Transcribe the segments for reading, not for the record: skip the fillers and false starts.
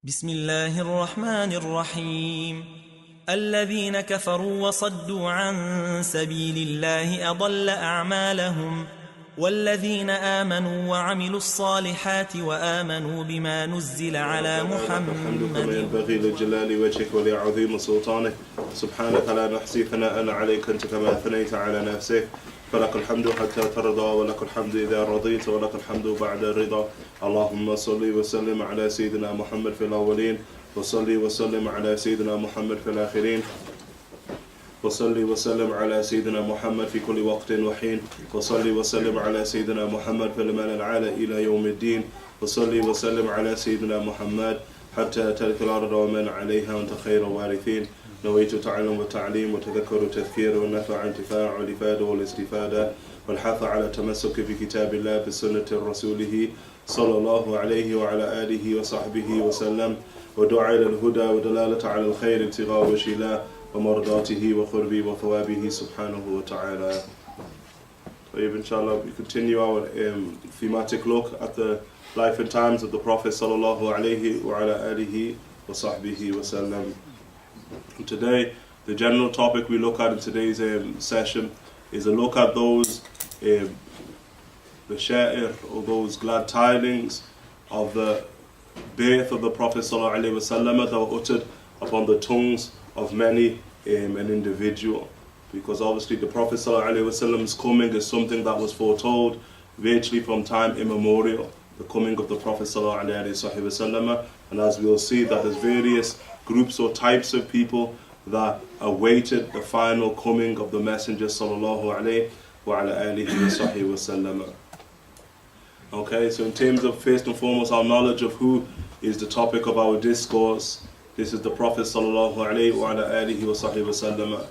بسم الله الرحمن الرحيم. الذين كفروا وصدوا عن سبيل الله أضل أعمالهم، والذين آمنوا وعملوا الصالحات وآمنوا بما نزل على محمد كما ينبغي لجلال وجهك ولعظيم سلطانك. سبحانك لا نحصي ثناء عليك أنت كما أثنيت على نفسك. فلك الحمد حتى ترضى، ولك الحمد إذا رضيت، ولك الحمد بعد الرضا. اللهم صل وسلم على سيدنا محمد في الأولين، وصلي وسلم على سيدنا محمد في الآخرين، وصلي وسلم على سيدنا محمد في كل وقت وحين، وصلي وسلم على سيدنا محمد في المال العالى إلى يوم الدين، وصلي وسلم على سيدنا محمد حتى تلك الأرض ومن عليها وأنت خير الوارثين. نويت تعلم وتعليم وتذكر وتذكير والنفع انتفاع والإفادة والاستفادة والحث على التمسك بكتاب الله بسنة رسوله صلى الله عليه وعلى آله وصحبه وسلم، ودعاء إلى الهدى ودلالة على الخير ابتغاء وجه الله ومرضاته وقربه وثوابه سبحانه وتعالى. Inshallah, we continue our thematic look at the life and times of the Prophet sallallahu alaihi wa ala alihi wa sahbihi wa sallam. And today, the general topic we look at in today's session is a look at those the sha'ir, or those glad tidings of the birth of the Prophet sallallahu alaihi wasallam that were uttered upon the tongues of many an individual. Because obviously the Prophet sallallahu alaihi wasallam's coming is something that was foretold virtually from time immemorial, the coming of the Prophet sallallahu alaihi wasallam. And as we'll see, that there's various groups or types of people that awaited the final coming of the Messenger sallallahu alaihi wa ala alihi wa sallam. Okay, so in terms of first and foremost our knowledge of who is the topic of our discourse, this is the Prophet sallallahu alaihi wa ala alihi wa sallam,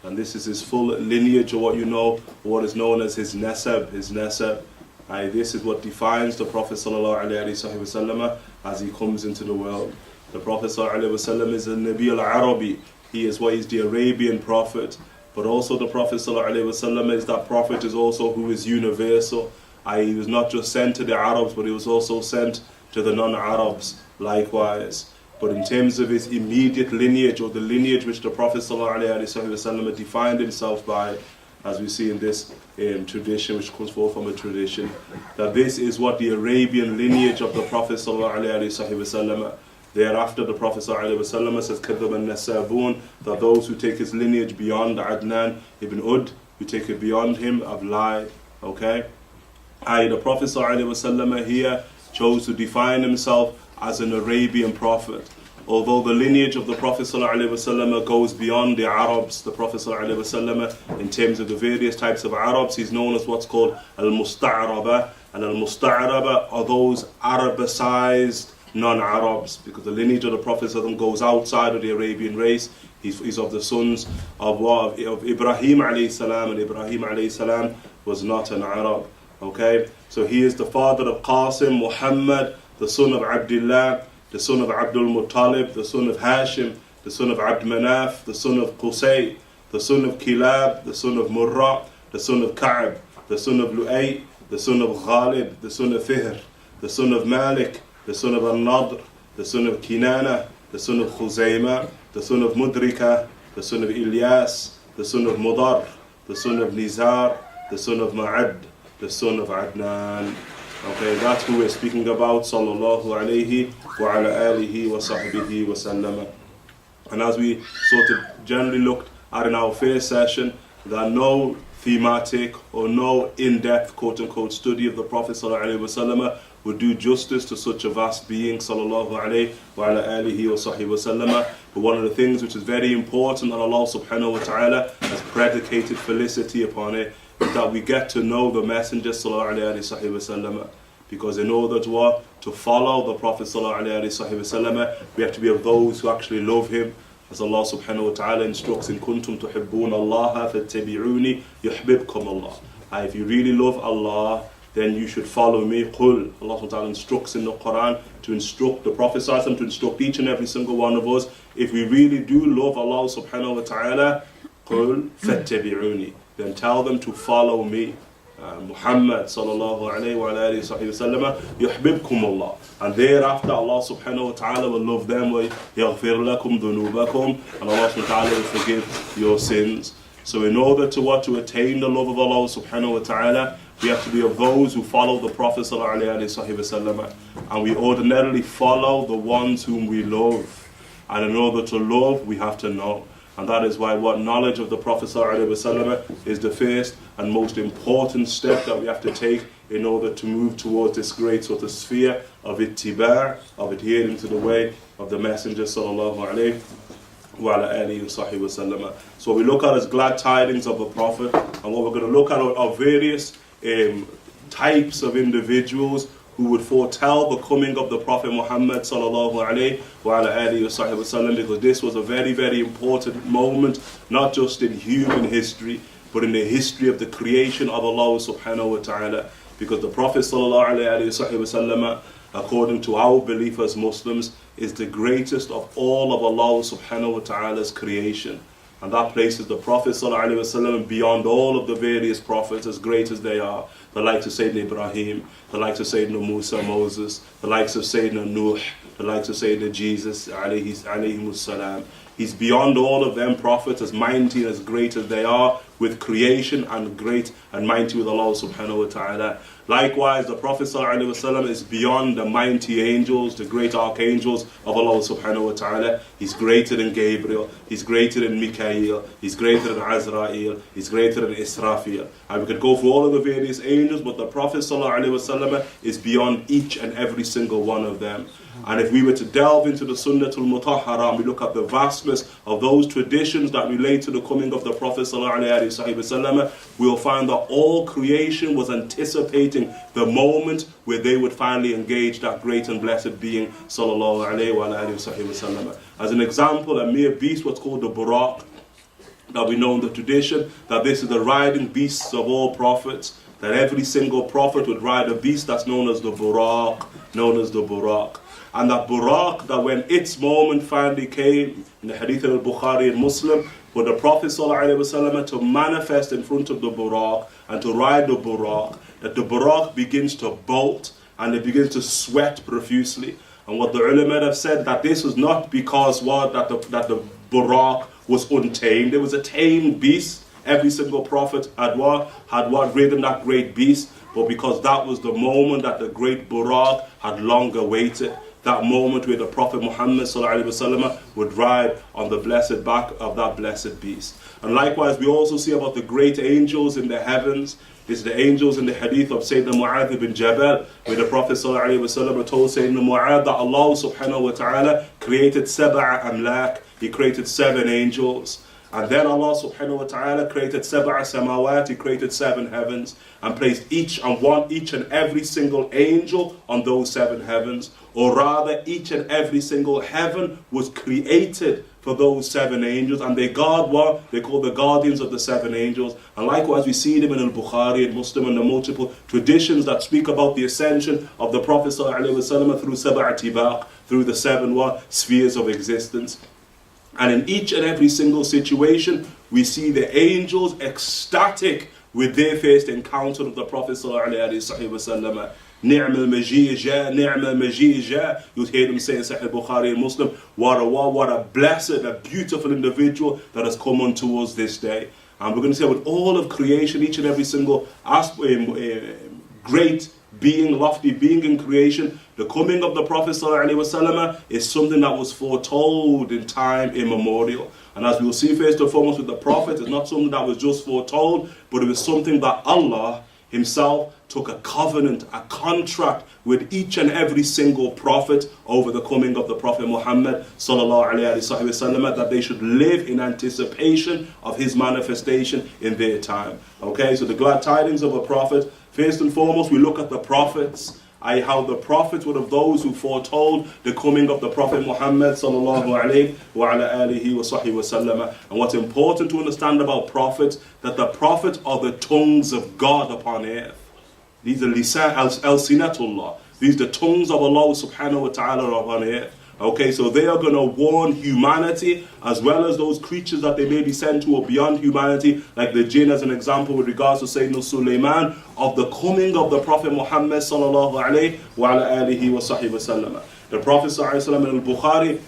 and this is his full lineage, or what you know, what is known as his nasab, this is what defines the Prophet sallallahu alaihi wa sallam as he comes into the world. The Prophet ﷺ is a Nabi al-Arabi. He is what is the Arabian Prophet. But also the Prophet ﷺ is that Prophet is also who is universal. He was not just sent to the Arabs, but he was also sent to the non-Arabs likewise. But in terms of his immediate lineage, or the lineage which the Prophet ﷺ defined himself by, as we see in this tradition, which comes forth from a tradition, that this is what the Arabian lineage of the Prophet ﷺ. Thereafter, the Prophet ﷺ says, كَذَّبَ النَّسَابُونَ, that those who take his lineage beyond Adnan ibn Ud, who take it beyond him, have lied. Okay? The Prophet ﷺ here chose to define himself as an Arabian prophet. Although the lineage of the Prophet ﷺ goes beyond the Arabs, the Prophet ﷺ, in terms of the various types of Arabs, he's known as what's called al-Musta'araba. And al-Musta'araba are those Arabicized non-Arabs, because the lineage of the Prophet ﷺ goes outside of the Arabian race. He's of the sons of Ibrahim alayhi salam, and Ibrahim alayhi salam was not an Arab. Okay, so he is the father of Qasim, Muhammad, the son of Abdullah, the son of Abdul Muttalib, the son of Hashim, the son of Abd Manaf, the son of Qusay, the son of Kilab, the son of Murra, the son of Ka'b, the son of Lu'ay, the son of Ghalib, the son of Fihr, the son of Malik, the son of Al-Nadr, the son of Kinana, the son of Khuzaymah, the son of Mudrika, the son of Ilyas, the son of Mudar, the son of Nizar, the son of Ma'ad, the son of Adnan. Okay, that's who we're speaking about, sallallahu alayhi wa ala alihi wa sahbihi wa sallam. And as we sort of generally looked at in our first session, that no thematic or no in-depth quote-unquote study of the Prophet sallallahu alayhi wa sallam would do justice to such a vast being, sallallahu alayhi wa ala alihi wa sahbihi wa sallam. But one of the things which is very important, and Allah subhanahu wa ta'ala has predicated felicity upon it, is that we get to know the Messenger sallallahu alayhi wa sallam. Because in order to follow the Prophet sallallahu alayhi wa sallam, we have to be of those who actually love him. As Allah subhanahu wa ta'ala instructs, in kuntum tuhibbun Allah fattabi'uni yuhbibkum Allah. If you really love Allah, then you should follow me. Qul. Allah subhanahu wa ta'ala instructs in the Quran to instruct the Prophet sallallahu alayhi wa sallam, to instruct each and every single one of us. If we really do love Allah subhanahu wa ta'ala, qul fattabi'uni, then tell them to follow me. Muhammad sallallahu alayhi wa alihi wa sallam, yuhbibkum Allah. And thereafter Allah subhanahu wa ta'ala will love them, wa yaghfir lakum dhunubakum, and Allah subhanahu wa ta'ala will forgive your sins. So in order to attain the love of Allah subhanahu wa ta'ala, we have to be of those who follow the Prophet sallallahu alayhi wa sallam, and we ordinarily follow the ones whom we love. And in order to love, we have to know. And that is why what knowledge of the Prophet ﷺ is the first and most important step that we have to take in order to move towards this great sort of sphere of ittiba', of adhering to the way of the Messenger ﷺ. So we look at as glad tidings of the Prophet, and what we're going to look at are various types of individuals who would foretell the coming of the Prophet Muhammad sallallahu alayhi wa sallam, because this was a very, very important moment, not just in human history, but in the history of the creation of Allah subhanahu wa ta'ala. Because the Prophet sallallahu alayhi wa sallam, according to our belief as Muslims, is the greatest of all of Allah subhanahu wa ta'ala's creation. And that places the Prophet ﷺ beyond all of the various prophets, as great as they are. The likes of Sayyidina Ibrahim, the likes of Sayyidina Musa, Moses, the likes of Sayyidina Nuh, the likes of Sayyidina Jesus, alayhimus salam. He's beyond all of them prophets, as mighty and as great as they are with creation, and great and mighty with Allah subhanahu wa ta'ala. Likewise, the Prophet ﷺ is beyond the mighty angels, the great archangels of Allah subhanahu wa ta'ala. He's greater than Gabriel, he's greater than Mikael, he's greater than Azrael, he's greater than Israfil. And we could go through all of the various angels, but the Prophet ﷺ is beyond each and every single one of them. And if we were to delve into the Sunnatul Mutahhara and we look at the vastness of those traditions that relate to the coming of the Prophet ﷺ, we'll find that all creation was anticipating the moment where they would finally engage that great and blessed being sallallahu alayhi wa sallam. As an example, a mere beast, what's called the Buraq, that we know in the tradition that this is the riding beasts of all prophets, that every single prophet would ride a beast that's known as the Buraq, And that Buraq, that when its moment finally came, in the Hadith of Bukhari and Muslim, for the Prophet ﷺ to manifest in front of the Buraq and to ride the Buraq, that the Buraq begins to bolt and it begins to sweat profusely. And what the ulama have said, that this was not because that the Buraq was untamed. It was a tamed beast. Every single prophet had ridden that great beast, but because that was the moment that the great Buraq had long awaited. That moment where the Prophet Muhammad ﷺ would ride on the blessed back of that blessed beast. And likewise, we also see about the great angels in the heavens. This is the angels in the hadith of Sayyidina Mu'adh ibn Jabal, where the Prophet ﷺ told Sayyidina Mu'adh that Allah subhanahu wa ta'ala created sab'a amlak. He created 7 angels. And then Allah subhanahu wa ta'ala created sab'a samawat, He created 7 heavens, and placed each and every single angel on those 7 heavens. Or rather, each and every single heaven was created for those 7 angels, and they guard what? They call the guardians of the 7 angels. And likewise, we see them in Al-Bukhari and Muslim and the multiple traditions that speak about the ascension of the Prophet ﷺ through sab'a tibaq, through the 7 spheres of existence. And in each and every single situation, we see the angels ecstatic with their first encounter of the Prophet ﷺ. Ni'mal Majid Ja, Ni'mal Majid Ja. You'd hear them say in Sahih Bukhari and Muslim, what a blessed, a beautiful individual that has come unto us this day. And we're going to say with all of creation, each and every single great being, lofty being in creation, the coming of the Prophet ﷺ is something that was foretold in time immemorial. And as we will see first and foremost with the Prophet, it's not something that was just foretold, but it was something that Allah Himself took a covenant, a contract with each and every single prophet over the coming of the Prophet Muhammad ﷺ, that they should live in anticipation of his manifestation in their time. Okay, so the glad tidings of a prophet. First and foremost, we look at the prophets, i.e. how the prophets were of those who foretold the coming of the Prophet Muhammad sallallahu alaihi wasallam. And what's important to understand about prophets, that the prophets are the tongues of God upon earth. These are lisan al-sinatullah. These are the tongues of Allah subhanahu wa ta'ala upon earth. Okay, so they are going to warn humanity as well as those creatures that they may be sent to or beyond humanity, like the jinn as an example with regards to Sayyidina Sulaiman, of the coming of the Prophet Muhammad sallallahu alayhi wa ala alihi wa sahbihi wa sallam. The Prophet sallallahu alayhi wa sallam in al-Bukhari,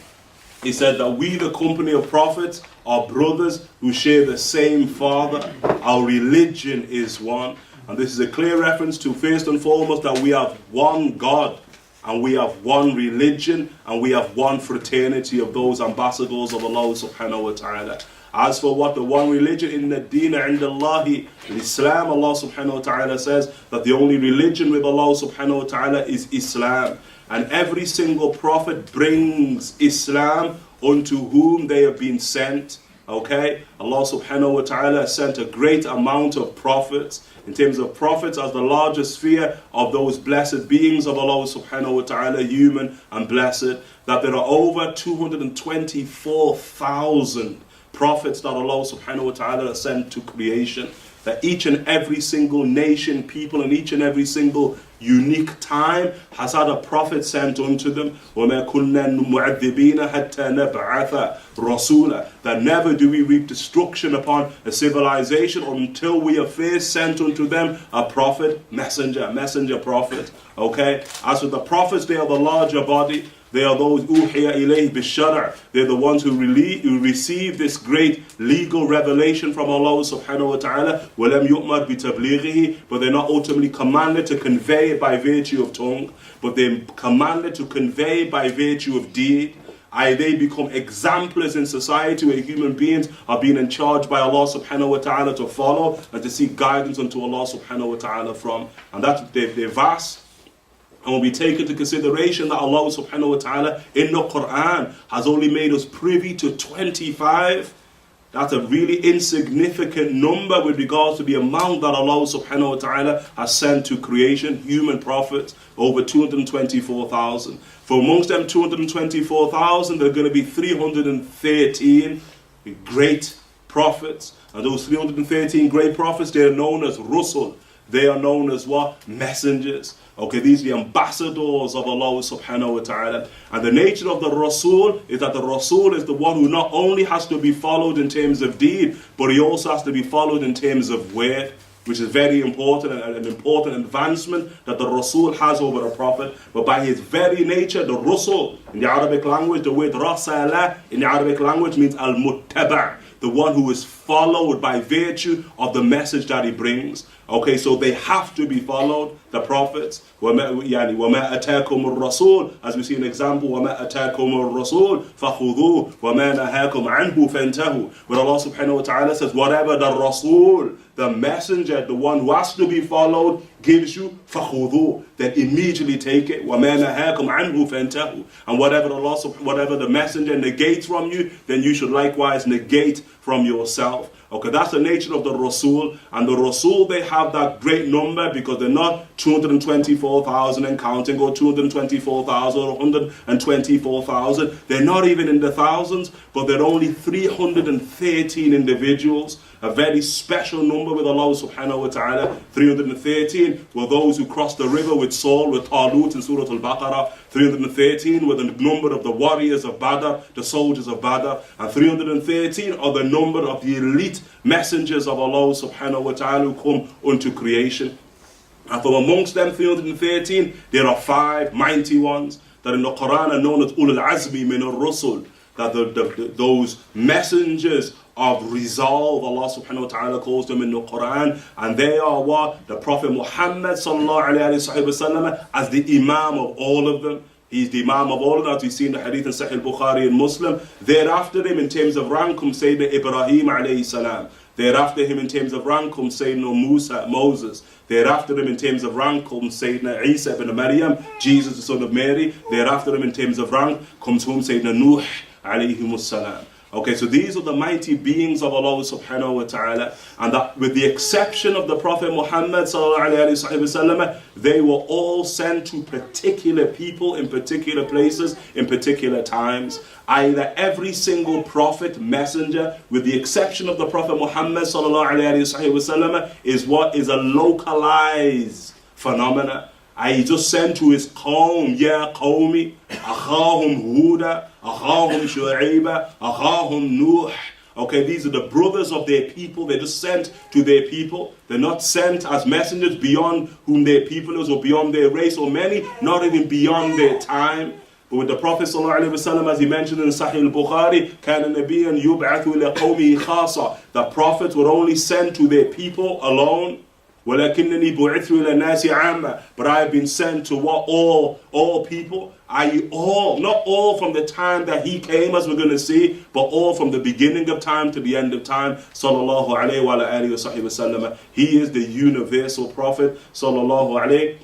he said that we, the company of prophets, are brothers who share the same father. Our religion is one. And this is a clear reference to, first and foremost, that we have one God, and we have one religion, and we have one fraternity of those ambassadors of Allah subhanahu wa ta'ala. As for what the one religion, in the deen indallahi Islam, Allah subhanahu wa ta'ala says that the only religion with Allah subhanahu wa ta'ala is Islam. And every single prophet brings Islam unto whom they have been sent. Okay? Allah subhanahu wa ta'ala sent a great amount of prophets. In terms of prophets, as the largest sphere of those blessed beings of Allah subhanahu wa ta'ala, human and blessed, that there are over 224,000 prophets that Allah subhanahu wa ta'ala has sent to creation. That each and every single nation, people, and each and every single unique time has had a prophet sent unto them. وَمَا كُنَّا مُعَذِّبِينَ حَتَّى نَبْعَثَ رَسُولًا. That never do we reap destruction upon a civilization until we have first sent unto them a prophet, messenger prophet. Okay? As for the prophets, they are the larger body. They are those uhiya ilayhi bishara. They're the ones who receive this great legal revelation from Allah subhanahu wa ta'ala. وَلَمْ يُؤْمَرْ بِتَبْلِيغِهِ. But they're not ultimately commanded to convey it by virtue of tongue, but they're commanded to convey it by virtue of deed. They become examples in society where human beings are being in charge by Allah subhanahu wa ta'ala to follow and to seek guidance unto Allah subhanahu wa ta'ala from. And that's, they're vast. And when we take into consideration that Allah subhanahu wa ta'ala in the Quran has only made us privy to 25, that's a really insignificant number with regards to the amount that Allah subhanahu wa ta'ala has sent to creation, human prophets, over 224,000. For amongst them 224,000, there are going to be 313 great prophets. And those 313 great prophets, they are known as Rusul. They are known as what? Messengers. Okay, these are the ambassadors of Allah subhanahu wa ta'ala. And the nature of the Rasul is that the Rasul is the one who not only has to be followed in terms of deed, but he also has to be followed in terms of word, which is very important and an important advancement that the Rasul has over a prophet. But by his very nature, the Rasul, in the Arabic language, the word Rasala in the Arabic language means al-muttaba', the one who is followed by virtue of the message that he brings. Okay, so they have to be followed, the prophets. وَمَا أَتَاكُمُ الرَّسُولُ, as we see an example, وَمَا أَتَاكُمُ الرَّسُولُ فَخُذُوهُ وَمَا نَهَاكُمْ عَنْهُ فَانْتَهُوا. Where Allah subhanahu wa ta'ala says, whatever the Rasul, the messenger, the one who has to be followed, gives you, فَخُذُوهُ, then immediately take it. وَمَا نَهَاكُمْ عَنْهُ فَانْتَهُوا. And whatever the messenger negates from you, then you should likewise negate from yourself. Okay, that's the nature of the Rasul. And the Rasul, they have that great number because they're not 224,000 and counting, or 224,000 or 124,000. They're not even in the thousands, but they're only 313 individuals. A very special number with Allah subhanahu wa ta'ala. 313 were those who crossed the river with Saul, with Talut in Surah Al-Baqarah. 313 were the number of the warriors of Badr, the soldiers of Badr. And 313 are the number of the elite messengers of Allah subhanahu wa ta'ala who come unto creation. And from amongst them 313, there are 5 mighty ones that in the Quran are known as Ulul Azmi min al-Rusul. That those messengers of resolve, Allah subhanahu wa ta'ala calls them in the Quran, and they are what? The Prophet Muhammad sallallahu alayhi wa sallam as the Imam of all of them. He's the Imam of all of them, as we see in the Hadith in Sahih Bukhari and Muslim. Thereafter him in terms of rank comes Sayyidina Ibrahim alayhi salam. Thereafter him in terms of rank comes Sayyidina Moses. Thereafter him in terms of rank comes Sayyidina Isa ibn Maryam, Jesus the son of Mary. Thereafter him in terms of rank comes whom? Sayyidina Nuh alayhi salam. Okay, so these are the mighty beings of Allah subhanahu wa ta'ala, and that with the exception of the Prophet Muhammad sallallahu alayhi wa sallam, they were all sent to particular people in particular places, in particular times. Either every single prophet, messenger, with the exception of the Prophet Muhammad sallallahu alayhi wa sallam, is what is a localized phenomena. He just sent to his qawm, Ya qawmi, akhahum Huda, akhahum Shu'ayba, akhahum Nuh. Okay, these are the brothers of their people. They're just sent to their people. They're not sent as messengers beyond whom their people is or beyond their race, or many, not even beyond their time. But with the Prophet ﷺ, as he mentioned in Sahih al-Bukhari, كَانَ نَبِيًّا يُبْعَثُ لِقَوْمِهِ خَاصًا. The prophets were only sent to their people alone. وَلَكِنَّنِي بُعِثْتُ إِلَى النَّاسِ عَامًّا. But I have been sent to what? All people. I.e. all, not all from the time that he came, as we're going to see, but all from the beginning of time to the end of time. Sallallahu alayhi wa alihi wa sahbihi wa sallam. He is the universal prophet. Sallallahu alayhi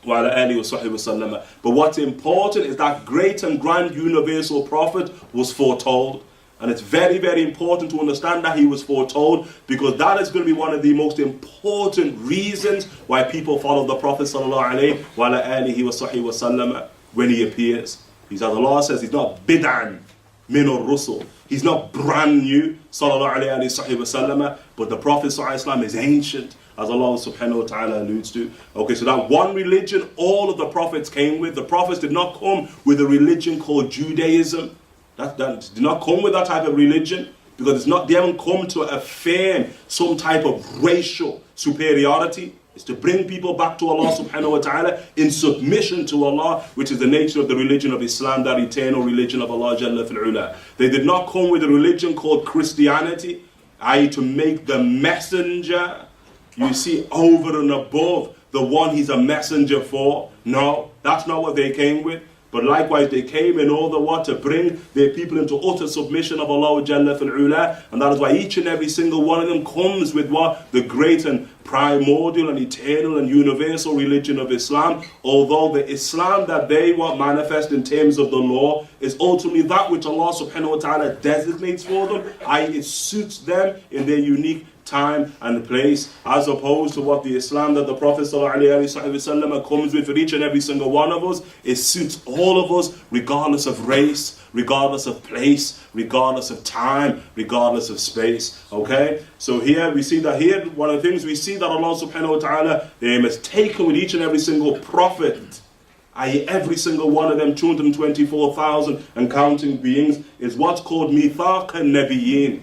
wa alihi wa sahbihi wa sallam. But what's important is that great and grand universal prophet was foretold. And it's very, very important to understand that he was foretold, because that is going to be one of the most important reasons why people follow the Prophet sallallahu alayhi wa alihi wa sahbihi wa sallam when he appears. As Allah says, he's not bid'an min ar-rusul. He's not brand new, sallallahu alayhi wa sallam, but the Prophet sallallahu alayhi wa sallam is ancient, as Allah subhanahu wa ta'ala alludes to. Okay, so that one religion all of the prophets came with. The prophets did not come with a religion called Judaism. That did not come with that type of religion, because they haven't come to affirm some type of racial superiority. It's to bring people back to Allah subhanahu wa ta'ala in submission to Allah, which is the nature of the religion of Islam, that eternal religion of Allah Jalla fil Ula. They did not come with a religion called Christianity, i.e. to make the messenger, you see, over and above the one he's a messenger for. No, that's not what they came with. But likewise, they came in order to bring their people into utter submission of Allah Jalla fil Ula. And that is why each and every single one of them comes with the great and primordial and eternal and universal religion of Islam. Although the Islam that they manifest in terms of the law is ultimately that which Allah subhanahu wa ta'ala designates for them, i.e. it suits them in their unique time and place, as opposed to what the Islam that the Prophet ﷺ comes with for each and every single one of us. It suits all of us, regardless of race, regardless of place, regardless of time, regardless of space. Okay, so here we see that one of the things we see that Allah subhanahu wa ta'ala has taken with each and every single prophet, i.e. every single one of them, 224,000 and counting beings, is what's called mithaq an-nabiyyin,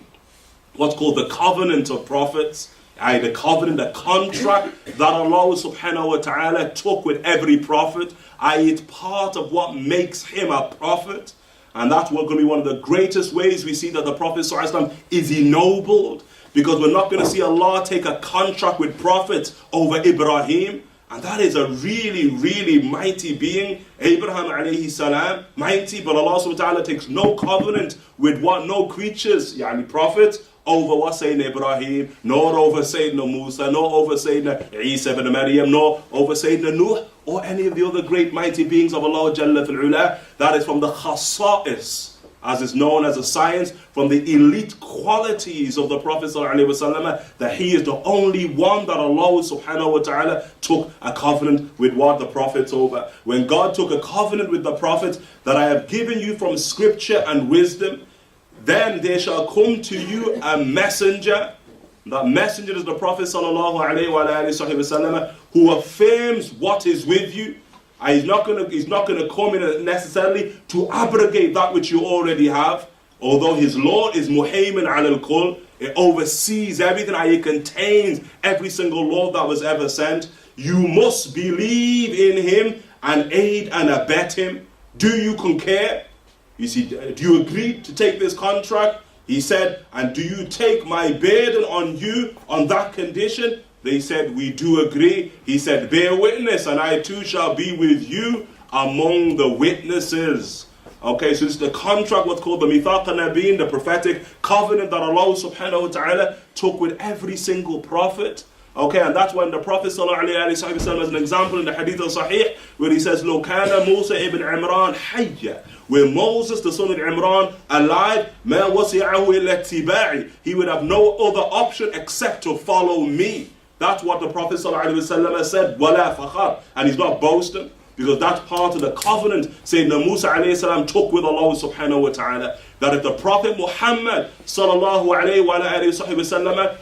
what's called the covenant of prophets, the covenant, the contract that Allah subhanahu wa ta'ala took with every prophet, it's part of what makes him a prophet. And that's going to be one of the greatest ways we see that the Prophet sallallahu alaihi wasallam is ennobled, because we're not going to see Allah take a contract with prophets over Ibrahim. And that is a really, really mighty being, Abraham alayhi salam, mighty, but Allah subhanahu wa ta'ala takes no covenant with no creatures, prophets, over what Sayyidina Ibrahim, nor over Sayyidina Musa, nor over Sayyidina Isa ibn Maryam, nor over Sayyidina Nuh, or any of the other great mighty beings of Allah Jalla fil Ula. That is from the khasa'is, as is known as a science, from the elite qualities of the Prophet ﷺ, that he is the only one that Allah subhanahu wa ta'ala took a covenant with the prophets over. When God took a covenant with the prophets, that I have given you from scripture and wisdom, then there shall come to you a messenger. That messenger is the Prophet sallallahu alaihi wasallam, who affirms what is with you. He's not going to come in necessarily to abrogate that which you already have. Although his law is muhaymin ala al-kull, it oversees everything, it contains every single law that was ever sent. You must believe in him and aid and abet him. Do you concur? You see, do you agree to take this contract? He said, and do you take my burden on you on that condition? They said, we do agree. He said, bear witness, and I too shall be with you among the witnesses. Okay, so it's the contract, what's called the mithaq an-nabiyyin, the prophetic covenant that Allah subhanahu wa ta'ala took with every single prophet. Okay, and that's when the Prophet ﷺ, as an example in the Hadith al-Sahih, where he says, لو كان موسى ibn Imran حيا, where Moses, the son of Imran, alive, ما وسعه إلا اتباعي, he would have no other option except to follow me. That's what the Prophet ﷺ said, ولا فخر, and he's not boasting, because that's part of the covenant Sayyidina Musa alayhi salam took with Allah subhanahu wa ta'ala, that if the Prophet Muhammad sallallahu alayhi wa sallam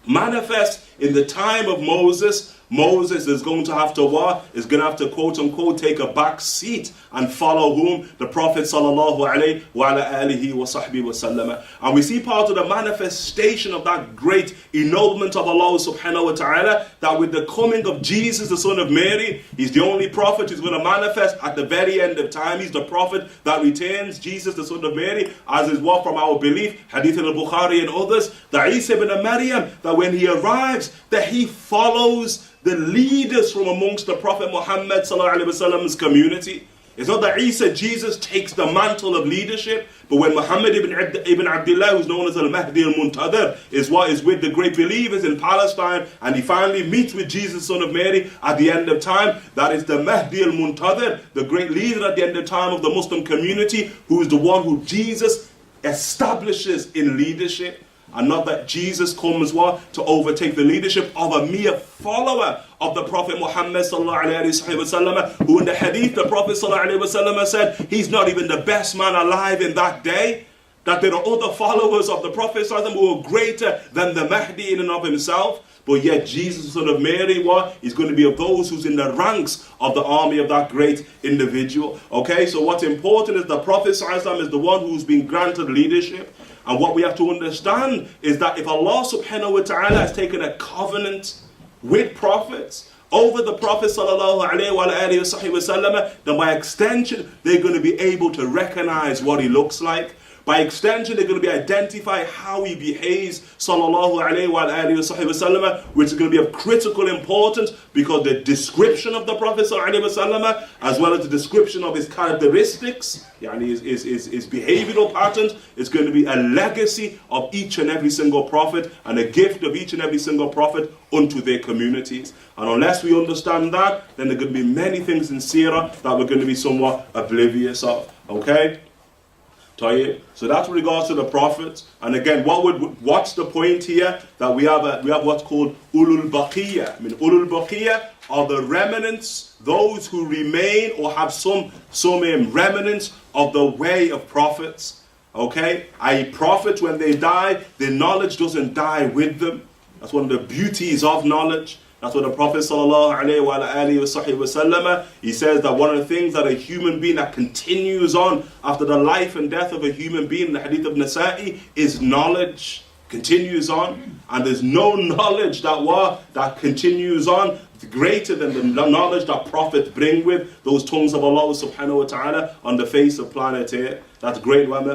manifest in the time of Moses, Moses is going to have to what? Is going to have to quote unquote take a back seat and follow whom? The Prophet sallallahu alaihi wa ala alihi wa sahbihi wa sallam. And we see part of the manifestation of that great ennoblement of Allah subhanahu wa ta'ala, that with the coming of Jesus, the son of Mary, he's the only prophet who's going to manifest at the very end of time. He's the prophet that retains Jesus, the son of Mary, as is what from our belief, Hadith al-Bukhari and others, that Isa ibn Maryam, that when he arrives, that he follows the leaders from amongst the Prophet Muhammad sallallahu alaihi wasallam's community. It's not that Isa, Jesus, takes the mantle of leadership, but when Muhammad ibn Abdullah, who's known as al-Mahdi al-Muntadhir, is with the great believers in Palestine, and he finally meets with Jesus, son of Mary, at the end of time, that is the Mahdi al-Muntadhir, the great leader at the end of time of the Muslim community, who is the one who Jesus establishes in leadership. And not that Jesus comes what? To overtake the leadership of a mere follower of the Prophet Muhammad sallallahu alaihi wasallam, who in the hadith the Prophet sallallahu alaihi wasallam said he's not even the best man alive in that day. That there are other followers of the Prophet sallallahu alaihi wasallam who are greater than the Mahdi in and of himself. But yet Jesus, son of Mary, what? He's going to be of those who's in the ranks of the army of that great individual. Okay, so what's important is the Prophet sallallahu alaihi wasallam is the one who's been granted leadership. And what we have to understand is that if Allah subhanahu wa ta'ala has taken a covenant with prophets over the Prophet sallallahu alaihi wa sallam, then by extension they're going to be able to recognize what he looks like. By extension, they're going to be identify how he behaves, sallallahu alayhi wa sallam, which is going to be of critical importance because the description of the Prophet sallallahu alayhi wa sallam, as well as the description of his characteristics, his behavioral patterns, is going to be a legacy of each and every single prophet and a gift of each and every single prophet unto their communities. And unless we understand that, then there are going to be many things in seerah that we're going to be somewhat oblivious of. Okay? So that's with regards to the prophets. And again, what's the point here? That we have what's called ulul baqiyya. I mean, ulul baqiyya are the remnants, those who remain or have some remnants of the way of prophets. Okay? Prophets, when they die, their knowledge doesn't die with them. That's one of the beauties of knowledge. That's what the Prophet sallallahu alaihi wa sallam, he says that one of the things that a human being that continues on after the life and death of a human being, in the hadith of Nasa'i, is knowledge. Continues on. And there's no knowledge that continues on greater than the knowledge that prophets bring with those tongues of Allah subhanahu wa ta'ala on the face of planet Earth. That's great. As Allah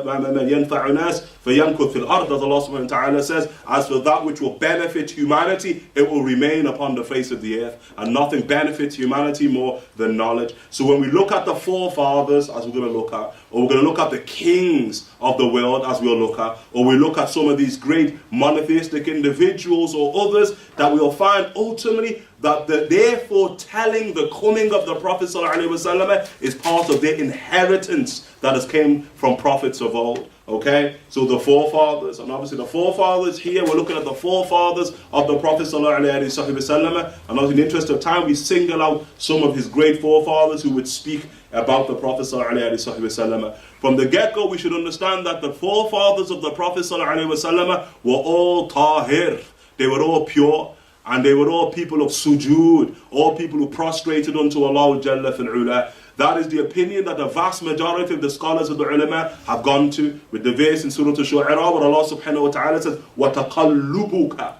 subhanahu wa ta'ala says, as for that which will benefit humanity, it will remain upon the face of the earth. And nothing benefits humanity more than knowledge. So when we look at the forefathers, as we're going to look at, or we're going to look at the kings of the world, as we'll look at, or we look at some of these great monotheistic individuals or others, that we'll find ultimately that therefore telling the coming of the Prophet ﷺ is part of their inheritance that has came from prophets of old. Okay, so the forefathers, and obviously the forefathers here, we're looking at the forefathers of the Prophet ﷺ, and in the interest of time, we single out some of his great forefathers who would speak about the Prophet ﷺ. From the get-go, we should understand that the forefathers of the Prophet ﷺ were all tahir, they were all pure. And they were all people of sujood, all people who prostrated unto Allah Jalla fil Ula. That is the opinion that the vast majority of the scholars of the ulama have gone to, with the verse in Surah Al-Shu'ara where Allah subhanahu wa ta'ala says, وَتَقَلُّبُكَ.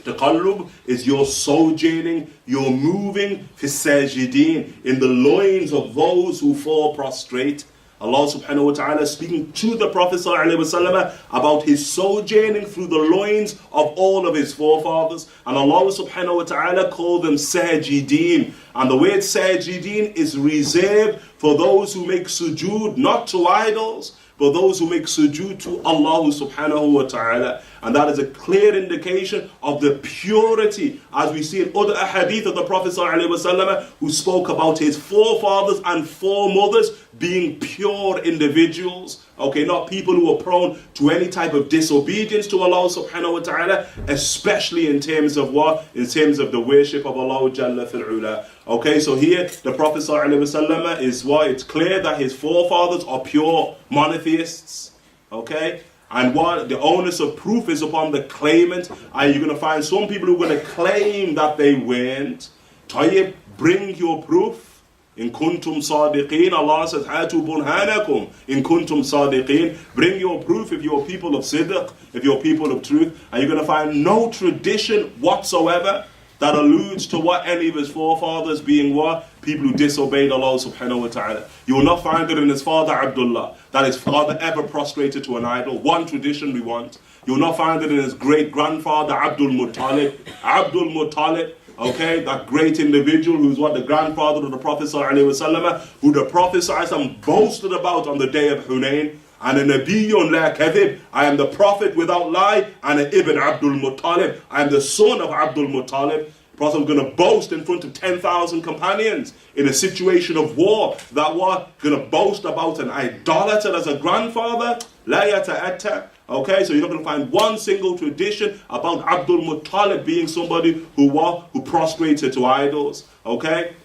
Taqallub is your sojourning, your moving, fi sajidin, in the loins of those who fall prostrate. Allah subhanahu wa ta'ala speaking to the Prophet sallallahu alaihi wasallam about his sojourning through the loins of all of his forefathers. And Allah subhanahu wa ta'ala called them sajidin. And the word sajidin is reserved for those who make sujood, not to idols, but those who make sujood to Allah subhanahu wa ta'ala. And that is a clear indication of the purity, as we see in other ahadith of the Prophet sallallahu alaihi wasallam, who spoke about his forefathers and foremothers being pure individuals. Okay, not people who are prone to any type of disobedience to Allah subhanahu wa ta'ala, especially in terms of what? In terms of the worship of Allah Jalla fil Ula. Okay, so here the Prophet sallallahu alaihi wasallam is what? It's clear that his forefathers are pure monotheists. Okay, And what the onus of proof is upon the claimant. And you're going to find some people who are going to claim that they weren't. Tayyib, bring your proof. In kuntum sadiqeen, Allah says, Hatu burhanakum. In kuntum sadiqeen, bring your proof if you're people of sidq, if you're people of truth. And you're going to find no tradition whatsoever that alludes to what any of his forefathers being what? People who disobeyed Allah subhanahu wa ta'ala. You will not find it in his father Abdullah, that his father ever prostrated to an idol. One tradition we want. You will not find it in his great-grandfather Abdul Muttalib. Abdul Muttalib, okay, that great individual who's what? The grandfather of the Prophet sallallahu alaihi wasallam, who the Prophet sallallahu alaihi wasallam boasted about on the day of Hunayn. And a Nabiyyun la kadhib, I am the Prophet without lie, and an Ibn Abdul Muttalib, I am the son of Abdul Muttalib. The Prophet was going to boast in front of 10,000 companions in a situation of war. That what? Going to boast about an idolater as a grandfather? La yata'atta. Okay, so you're not going to find one single tradition about Abdul Muttalib being somebody who what? Who prostrated to idols. Okay?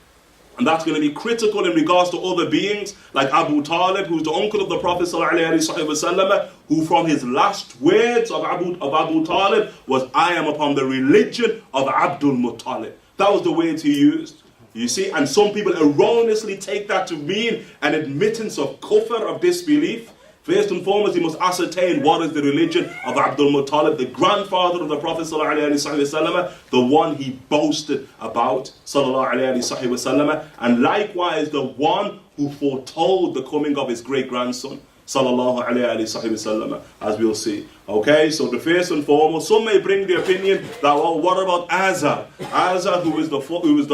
And that's going to be critical in regards to other beings like Abu Talib, who's the uncle of the Prophet ﷺ, who from his last words of Abu Talib was, I am upon the religion of Abdul Muttalib. That was the words he used. You see, and some people erroneously take that to mean an admittance of kufr, of disbelief. First and foremost, you must ascertain what is the religion of Abdul Muttalib, the grandfather of the Prophet ﷺ, the one he boasted about, ﷺ, and likewise the one who foretold the coming of his great-grandson, ﷺ, as we'll see. Okay, so the first and foremost, some may bring the opinion that, well, what about Azar? Azar, who is the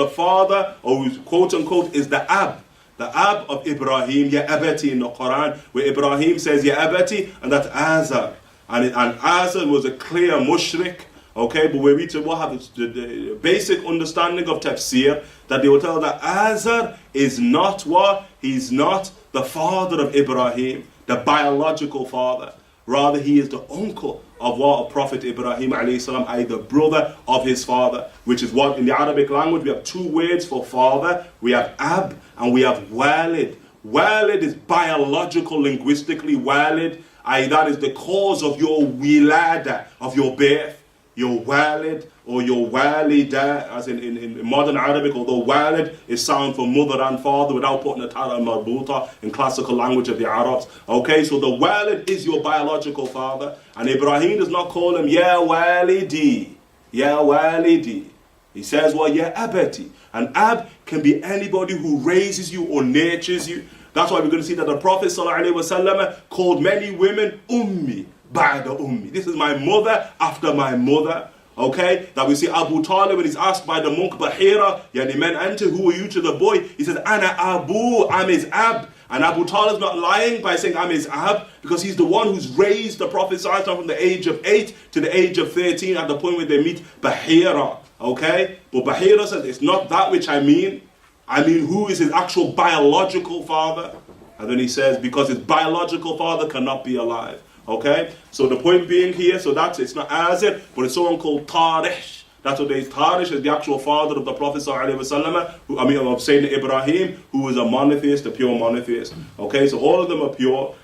father, or who, quote-unquote, is the Ab. The Ab of Ibrahim, Ya Abati in the Quran, where Ibrahim says Ya Abati, and that's Azar. And Azar was a clear mushrik, okay, but we read to what happens, the basic understanding of tafsir, that they will tell that Azar is not what? He's not the father of Ibrahim, the biological father. Rather, he is the uncle of what? Prophet Ibrahim alayhi salam, i.e. the brother of his father, which is what in the Arabic language we have two words for father. We have ab and we have walid. Walid is biological, linguistically walid, i.e. that is the cause of your wilada, of your birth. Your walid or your walida, as in modern Arabic, although walid is sound for mother and father without putting a tara and marbuta in classical language of the Arabs. Okay, so the walid is your biological father, and Ibrahim does not call him Ya walidi, Ya walidi. He says, well, Ya abati. And ab can be anybody who raises you or nurtures you. That's why we're going to see that the Prophet ﷺ called many women ummi. Ba'da ummi. This is my mother after my mother. Okay? That we see Abu Talib when he's asked by the monk Bahira, Yani man anta, who are you to the boy? He says, Ana Abu, I'm his ab. And Abu Talib's not lying by saying I'm his ab, because he's the one who's raised the Prophet from the age of 8 to the age of 13 at the point where they meet Bahira. Okay? But Bahira says, it's not that which I mean. I mean, who is his actual biological father? And then he says, because his biological father cannot be alive. Okay, so the point being here, so it's not Azir, but it's someone called Tarish. That's what they Tarish is the actual father of the Prophet ﷺ, of Sayyidina Ibrahim, who was a monotheist, a pure monotheist. Okay, so all of them are pure.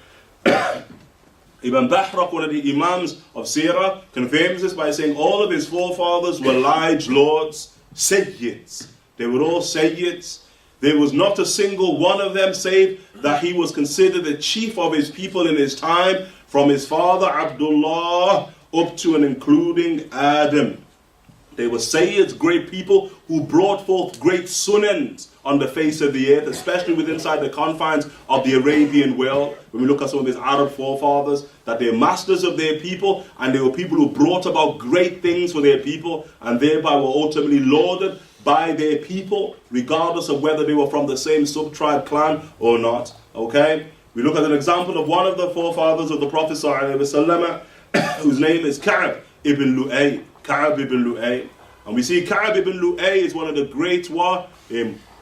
Ibn Bahrak, one of the Imams of seerah, confirms this by saying all of his forefathers were liege lords, Sayyids. They were all Sayyids. There was not a single one of them save that he was considered the chief of his people in his time, from his father Abdullah up to and including Adam. They were Sayyids, great people who brought forth great sunans on the face of the earth, especially within inside the confines of the Arabian world. When we look at some of his Arab forefathers, that they're masters of their people, and they were people who brought about great things for their people, and thereby were ultimately lauded by their people, regardless of whether they were from the same sub-tribe clan or not. Okay? We look at an example of one of the forefathers of the Prophet ﷺ, whose name is Ka'b ibn Lu'ay. Ka'b ibn Lu'ay. And we see Ka'b ibn Lu'ay is one of the great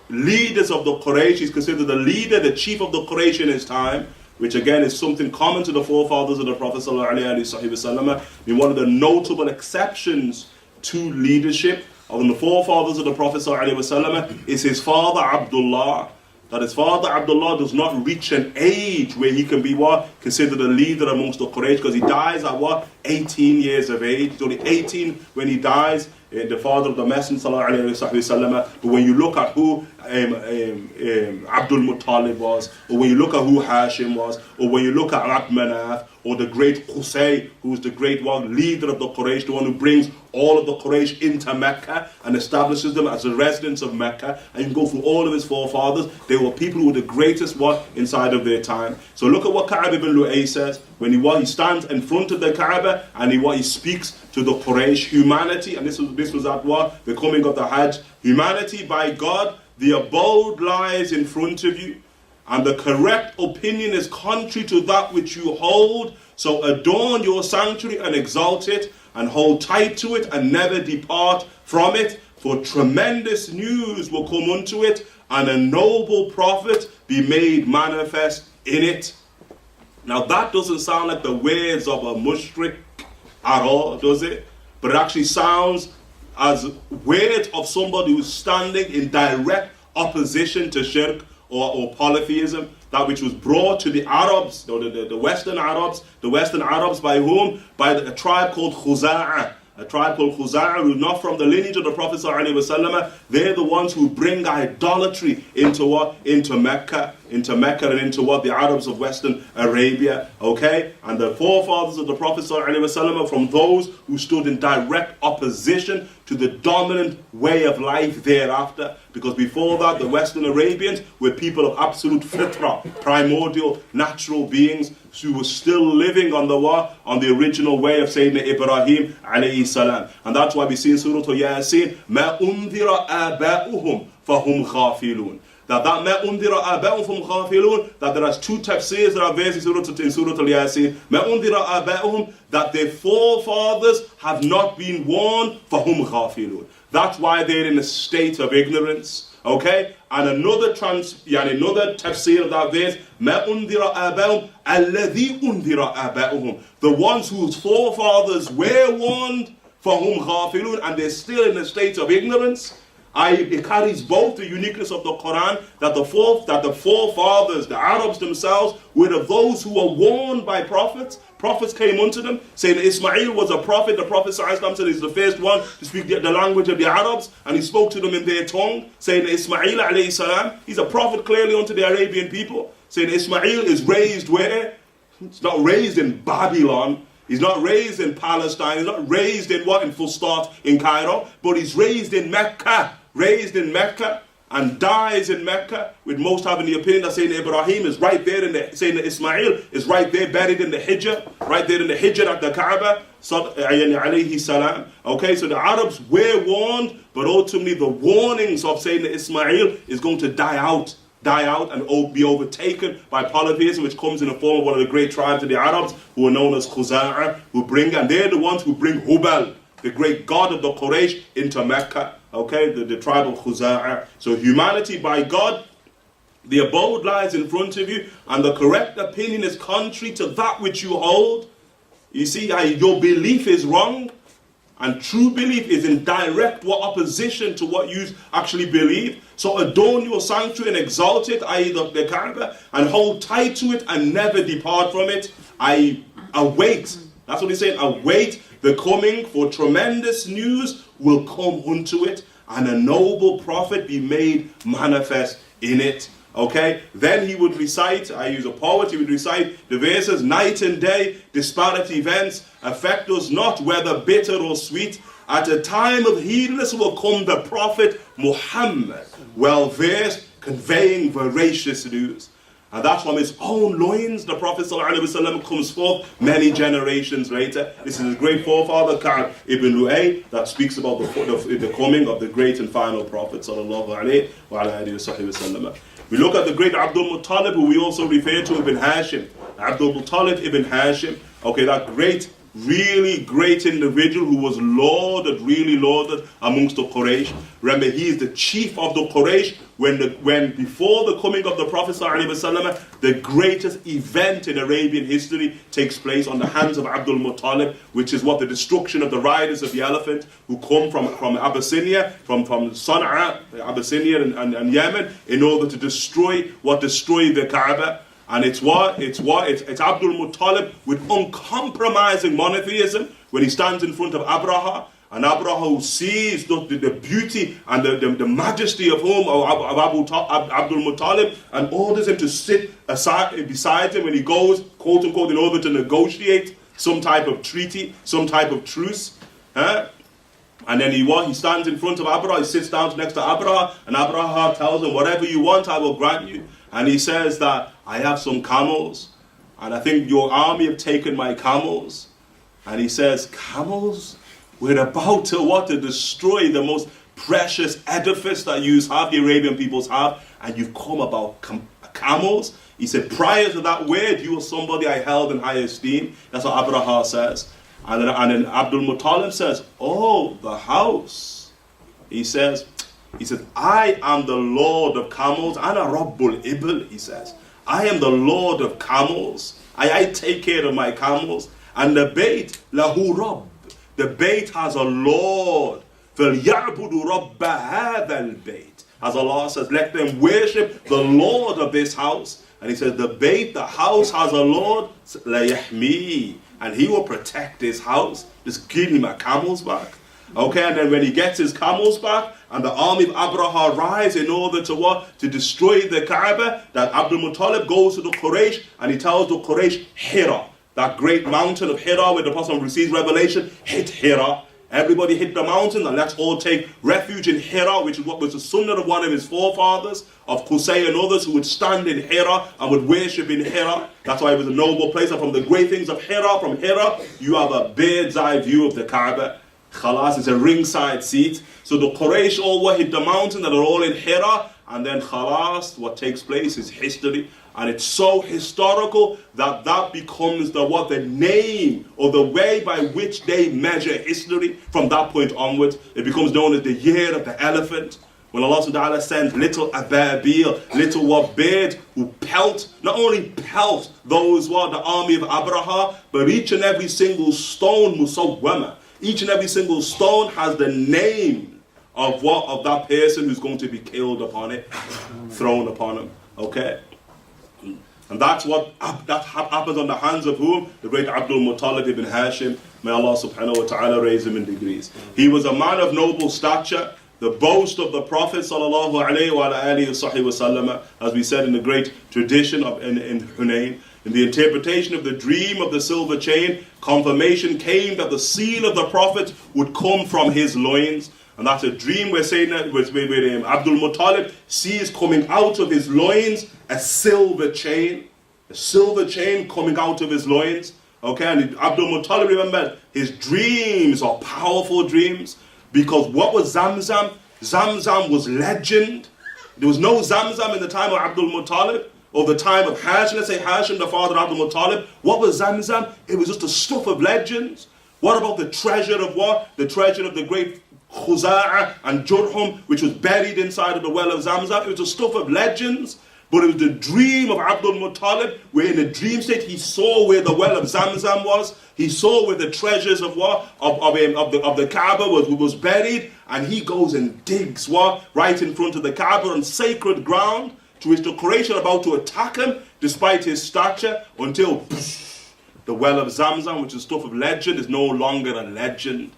leaders of the Quraysh. He's considered the leader, the chief of the Quraysh in his time, which again is something common to the forefathers of the Prophet ﷺ. I mean, one of the notable exceptions to leadership of the forefathers of the Prophet ﷺ is his father Abdullah. that his father Abdullah does not reach an age where he can be what? Considered a leader amongst the Quraysh, because he dies at what? 18 years of age. He's only 18 when he dies, the father of the Messenger sallallahu alaihi wasallam. But when you look at who Abdul Muttalib was, or when you look at who Hashim was, or when you look at Abd Manaf, or the great Qusay, who is the great one, leader of the Quraysh, the one who brings all of the Quraysh into Mecca and establishes them as the residents of Mecca, and you can go through all of his forefathers. They were people who were the greatest one inside of their time. So look at what Ka'b ibn Lu'ay says when he stands in front of the Kaaba and he speaks to the Quraysh humanity. And this was at what? The coming of the Hajj. Humanity, by God, the abode lies in front of you, and the correct opinion is contrary to that which you hold. So adorn your sanctuary and exalt it, and hold tight to it, and never depart from it. For tremendous news will come unto it, and a noble prophet be made manifest in it. Now that doesn't sound like the words of a mushrik at all, does it? But it actually sounds as words of somebody who's standing in direct opposition to shirk or polytheism, that which was brought to the Arabs, the Western Arabs, by whom? By a tribe called Khuza'ah. A tribe called Khuza'ah, who are not from the lineage of the Prophet ﷺ. They're the ones who bring idolatry into what? Into Mecca and into what? The Arabs of Western Arabia. Okay? And the forefathers of the Prophet ﷺ are from those who stood in direct opposition to the dominant way of life thereafter. Because before that, the Western Arabians were people of absolute fitra, primordial, natural beings, who were still living on the what? On the original way of Sayyidina Ibrahim alayhi salam. And that's why we see in Surah Yasin, مَا أُنذِرَ آبَاؤُهُمْ فَهُمْ غَافِلُونَ. That مَا أُنذِرَ آبَاؤُهُمْ فَهُمْ غَافِلُونَ, that there are two tafsirs that are based in Surah Yasin. مَا أُنذِرَ آبَاؤُهُمْ, that their forefathers have not been warned, فَهُمْ غَافِلُونَ. That's why they're in a state of ignorance. Okay? And another tafsir of that verse, مَا أُنذِرَ آبَاؤُهُمْ الَّذِي أُنذِرَ آبَاؤُهُم, the ones whose forefathers were warned, فَهُمْ غَافِلُونَ, and they're still in a state of ignorance. It carries both the uniqueness of the Quran, that the forefathers, the Arabs themselves, were of those who were warned by prophets. Prophets came unto them, saying that Ismail was a prophet. The Prophet ﷺ said he's the first one to speak the language of the Arabs, and he spoke to them in their tongue, saying that Ismail alayhi salam, he's a prophet clearly unto the Arabian people, saying Ismail is raised where? He's not raised in Babylon. He's not raised in Palestine. He's not raised in what? In Fustat, in Cairo. But he's raised in Mecca. And dies in Mecca, with most having the opinion that Sayyidina Ibrahim is right there Sayyidina Ismail is right there buried in the Hijr, right there in the Hijr at the Kaaba, alayhi salam. Okay, so the Arabs were warned, but ultimately the warnings of Sayyidina Ismail is going to die out and be overtaken by polytheism, which comes in the form of one of the great tribes of the Arabs, who are known as Khuza'ah, and they're the ones who bring Hubal, the great god of the Quraysh, into Mecca. Okay, the tribe of Khuza'ah. So humanity, by God, the abode lies in front of you, and the correct opinion is contrary to that which you hold. You see, your belief is wrong, and true belief is in direct opposition to what you actually believe. So adorn your sanctuary and exalt it, i.e. the Kaaba, and hold tight to it and never depart from it. I await, that's what he's saying, await the coming, for tremendous news will come unto it, and a noble prophet be made manifest in it. Okay? Then he would recite, I use a poet, he would recite the verses, night and day, disparate events, affect us not, whether bitter or sweet. At a time of heedlessness will come the prophet Muhammad, well versed, conveying veracious news. And that's from his own loins the Prophet ﷺ comes forth many generations later. This is his great forefather Ka'b ibn Lu'ay that speaks about the coming of the great and final Prophet ﷺ. We look at the great Abdul Muttalib, who we also refer to Ibn Hashim. Abdul Muttalib ibn Hashim, okay, that great really great individual who was lauded, really lauded amongst the Quraysh. Remember, he is the chief of the Quraysh when before the coming of the Prophet ﷺ, the greatest event in Arabian history takes place on the hands of Abdul Muttalib, which is what the destruction of the riders of the elephant who come from Abyssinia, from Sana'a, Abyssinia and Yemen, in order to destroy the Kaaba. And it's Abdul Muttalib with uncompromising monotheism when he stands in front of Abraha, and Abraha who sees the beauty and the majesty of Abdul Muttalib, and orders him to sit beside him when he goes, quote unquote, in order to negotiate some type of treaty, some type of truce. And then he stands in front of Abraha, he sits down next to Abraha, and Abraha tells him, whatever you want, I will grant you. And he says that, I have some camels, and I think your army have taken my camels. And he says, camels? We're about to destroy the most precious edifice that you have, the Arabian peoples have, and you've come about camels? He said, prior to that word, you were somebody I held in high esteem. That's what Abraha says. And then Abdul Muttalib says, oh, the house. He says, I am the Lord of camels. Ana Rabbul Ibl, he says. I am the Lord of camels. I take care of my camels. And the Bayt, lahu Rabb. The Bayt has a Lord. فَلْيَعْبُدُوا رَبَّ هَذَا الْبَيْتِ. As Allah says, let them worship the Lord of this house. And he says, the Bayt, the house, has a Lord. لَيَحْمِي. And he will protect his house. Just give me my camels back. Okay, and then when he gets his camels back, and the army of Abraha rise in order to destroy the Kaaba, that Abdul Muttalib goes to the Quraysh, and he tells the Quraysh, Hira, that great mountain of Hira where the Prophet receives revelation, hit Hira. Everybody hit the mountain, and let's all take refuge in Hira, which is what was the sunnah of one of his forefathers, of Qusay and others, who would stand in Hira and would worship in Hira. That's why it was a noble place. And from the great things of Hira, from Hira, you have a bird's eye view of the Kaaba. Khalas, it's a ringside seat. So the Quraysh all hit the mountain, and they're all in Hira, and then khalas, what takes place is history. And it's so historical that becomes the name or the way by which they measure history from that point onwards. It becomes known as the year of the elephant. When Allah subhanahu wa ta'ala sends little ababil, little birds who not only pelt those the army of Abraha, but each and every single stone musawwama. Each and every single stone has the name of that person who's going to be killed upon it, thrown upon him. Okay? And that happens on the hands of whom? The great Abdul Muttalib ibn Hashim. May Allah subhanahu wa ta'ala raise him in degrees. He was a man of noble stature, the boast of the Prophet sallallahu alayhi wa alihi wa sallam, as we said in the great tradition in Hunayn. In the interpretation of the dream of the silver chain, confirmation came that the seal of the Prophet would come from his loins. And that's a dream we're saying that with Abdul Muttalib sees coming out of his loins a silver chain coming out of his loins. Okay, and Abdul Muttalib, remember, his dreams are powerful dreams, because what was Zamzam? Zamzam was legend. There was no Zamzam in the time of Abdul Muttalib, or the time of Hashim. Let's say Hashim, the father of Abdul Muttalib. What was Zamzam? It was just the stuff of legends. What about the treasure of what? The treasure of the great Khuza'a and Jurhum, which was buried inside of the well of Zamzam. It was the stuff of legends. But it was the dream of Abdul Muttalib, where in a dream state he saw where the well of Zamzam was. He saw where the treasures of the Kaaba was buried, and he goes and digs right in front of the Kaaba on sacred ground, to which the Quraysh are about to attack him, despite his stature, until the well of Zamzam, which is stuff of legend, is no longer a legend.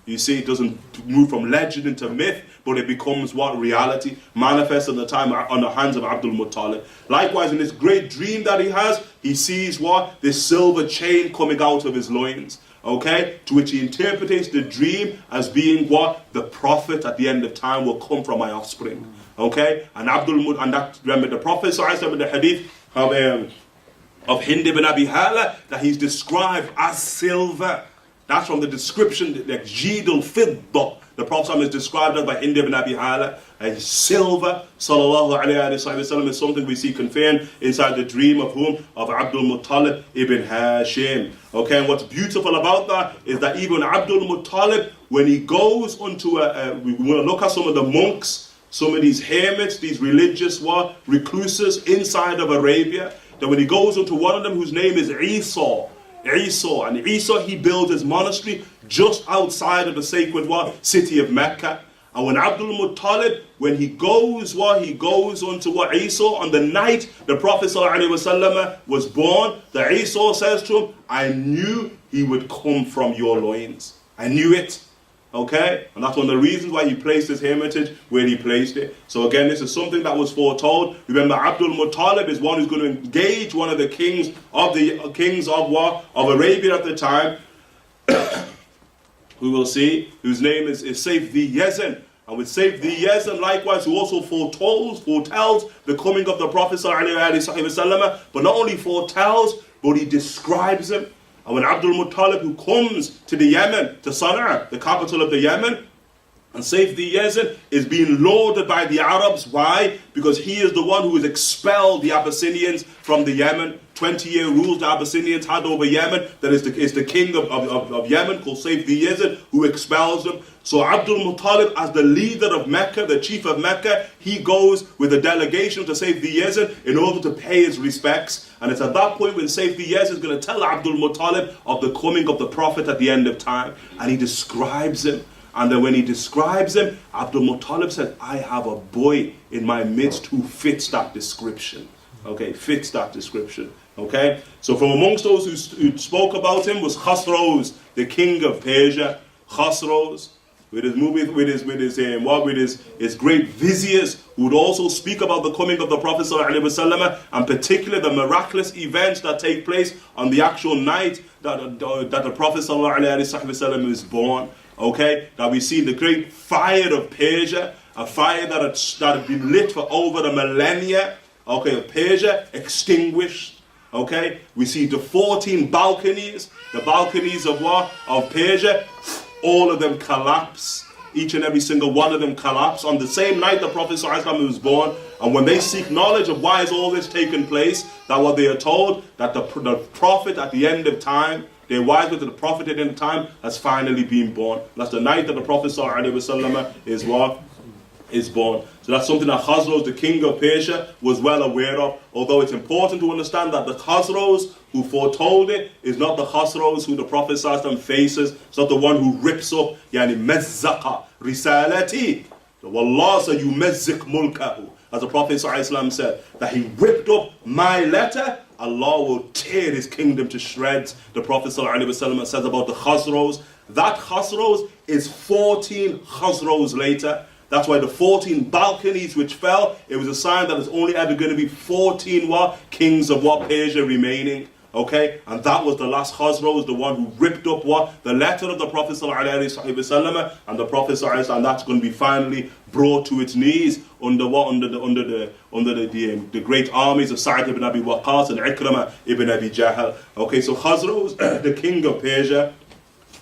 You see, it doesn't move from legend into myth, but it becomes reality, manifests on the hands of Abdul Muttalib. Likewise, in this great dream that he has, he sees this silver chain coming out of his loins. Okay, to which he interprets the dream as being the Prophet at the end of time will come from my offspring. Okay, and remember the Prophet in the hadith of Hind ibn Abi Hala, that he's described as silver. That's from the description, like Jidul Fidda. The Prophet is described as by Hindi ibn Abi Hala as silver, sallallahu alayhi wa sallam, is something we see confirmed inside the dream of whom? Of Abdul Muttalib ibn Hashim. Okay, and what's beautiful about that is that even Abdul Muttalib, when he goes onto we want to look at some of the monks, some of these hermits, these religious recluses inside of Arabia, that when he goes into one of them whose name is Isa, he builds his monastery just outside of the sacred city of Mecca. And when Abdul Muttalib, when he goes onto Isa on the night the Prophet ﷺ was born, the Isa says to him, I knew he would come from your loins. I knew it. Okay? And that's one of the reasons why he placed his hermitage where he placed it. So again, this is something that was foretold. Remember, Abdul Muttalib is one who's going to engage one of the kings of Arabia at the time. We will see, whose name is Saif the Yazan. And with Saif the Yazan, likewise, who also foretells the coming of the Prophet ﷺ, but not only foretells, but he describes him. And when Abdul Muttalib, who comes to the Yemen, to Sana'a, the capital of the Yemen, and Saif the Yazan is being lauded by the Arabs. Why? Because he is the one who has expelled the Abyssinians from the Yemen. 20-year rules the Abyssinians had over Yemen. That is the king of Yemen called Saif the Yazan who expels them. So Abdul Muttalib, as the leader of Mecca, the chief of Mecca, he goes with a delegation to Saif the Yazan in order to pay his respects. And it's at that point when Saif the Yazan is going to tell Abdul Muttalib of the coming of the Prophet at the end of time. And he describes him. And then when he describes him, Abdul Muttalib said, I have a boy in my midst who fits that description. Okay, fits that description. Okay, so from amongst those who spoke about him was Khosrow, the king of Persia. Khosrow, with his great viziers, who would also speak about the coming of the Prophet ﷺ, and particularly the miraculous events that take place on the actual night that the Prophet ﷺ is born. Okay, that we see the great fire of Persia, a fire that had been lit for over a millennia. Okay, of Persia extinguished. Okay, we see the 14 balconies, the balconies of Persia, all of them collapse. Each and every single one of them collapse on the same night the Prophet ﷺ was born. And when they seek knowledge of why is all this taking place, that what they are told, that the Prophet at the end of time, their wise with the Prophet at the end of time has finally been born. That's the night that the Prophet ﷺ is born. So that's something that Khosrow, the king of Persia, was well aware of. Although it's important to understand that the Khosrow who foretold it is not the Khosrow who the Prophet ﷺ faces. It's not the one who rips up, yani mazzaqa risalati. Wallah sayumazzik mulkahu. As the Prophet ﷺ said, that he ripped up my letter, Allah will tear his kingdom to shreds. The Prophet ﷺ says about the Khosrow. That Khosrow is 14 Khosrows later. That's why the 14 balconies which fell, it was a sign that there's only ever going to be 14 kings of Persia remaining. Okay, and that was the last Khosrow, the one who ripped up the letter of the Prophet ﷺ, and the Prophet ﷺ, and that's going to be finally brought to its knees under the great armies of Sa'd ibn Abi Waqqas and Ikramah ibn Abi Jahl. Okay, so Khosrow, the king of Persia.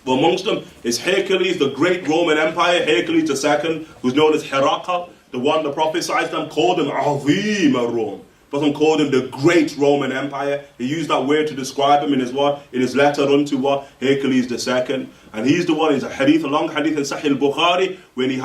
But amongst them is Hercules, the great Roman Empire, Hercules II, who's known as Herakl, the one the Prophet ﷺ called him Azim Rome. Prophet called him the great Roman Empire. He used that word to describe him in his letter unto Hercules II. And he's the one, it's a long hadith in Sahih al-Bukhari, when he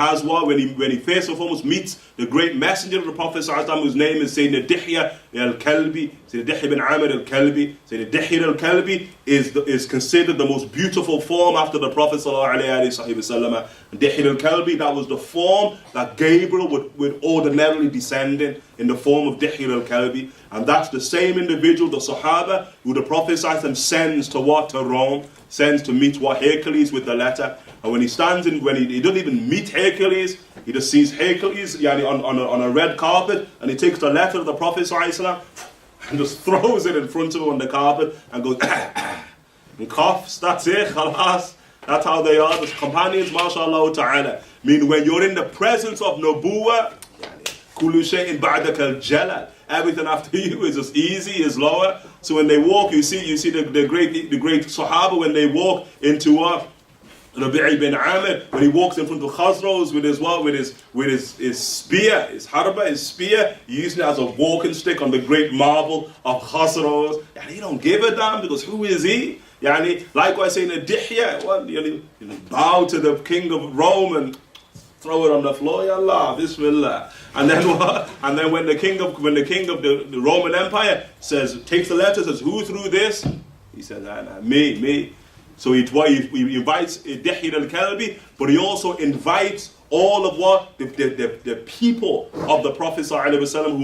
first and foremost meets the great messenger of the Prophet ﷺ, whose name is Sayyidina Dihya al-Kalbi, Sayyidina Dihya bin Amr al-Kalbi. Sayyidina Dihya al-Kalbi is considered the most beautiful form after the Prophet ﷺ. And Dihya al-Kalbi, that was the form that Gabriel would ordinarily descend in the form of Dihya al-Kalbi. And that's the same individual, the Sahaba, who the Prophet ﷺ sends to Rome, sends to meet Hercules with the letter. And when he stands in, when he doesn't even meet Hercules, he just sees Hercules on a red carpet, and he takes the letter of the Prophet ﷺ and just throws it in front of him on the carpet and goes, and coughs. That's it, khalas. That's how they are, the companions, mashallah ta'ala. Meaning when you're in the presence of Nabawiyy, kullu shay'in ba'daka al-jalal. Everything after you is just easy, is lower. So when they walk, you see the great Sahaba when they walk into Rabi' bin Amir, when he walks in front of Khazraj with his spear, his harba, his spear, using it as a walking stick on the great marble of Khazraj. And he don't give a damn, because who is he? Yani, likewise saying a dihya, well, you bow to the king of Rome and throw it on the floor, Ya Allah, Bismillah. And then what? And then when the king of the Roman Empire takes the letter, says, who threw this? He says, me. So he invites Dihya al-Kalbi, but he also invites all of the people of the Prophet ﷺ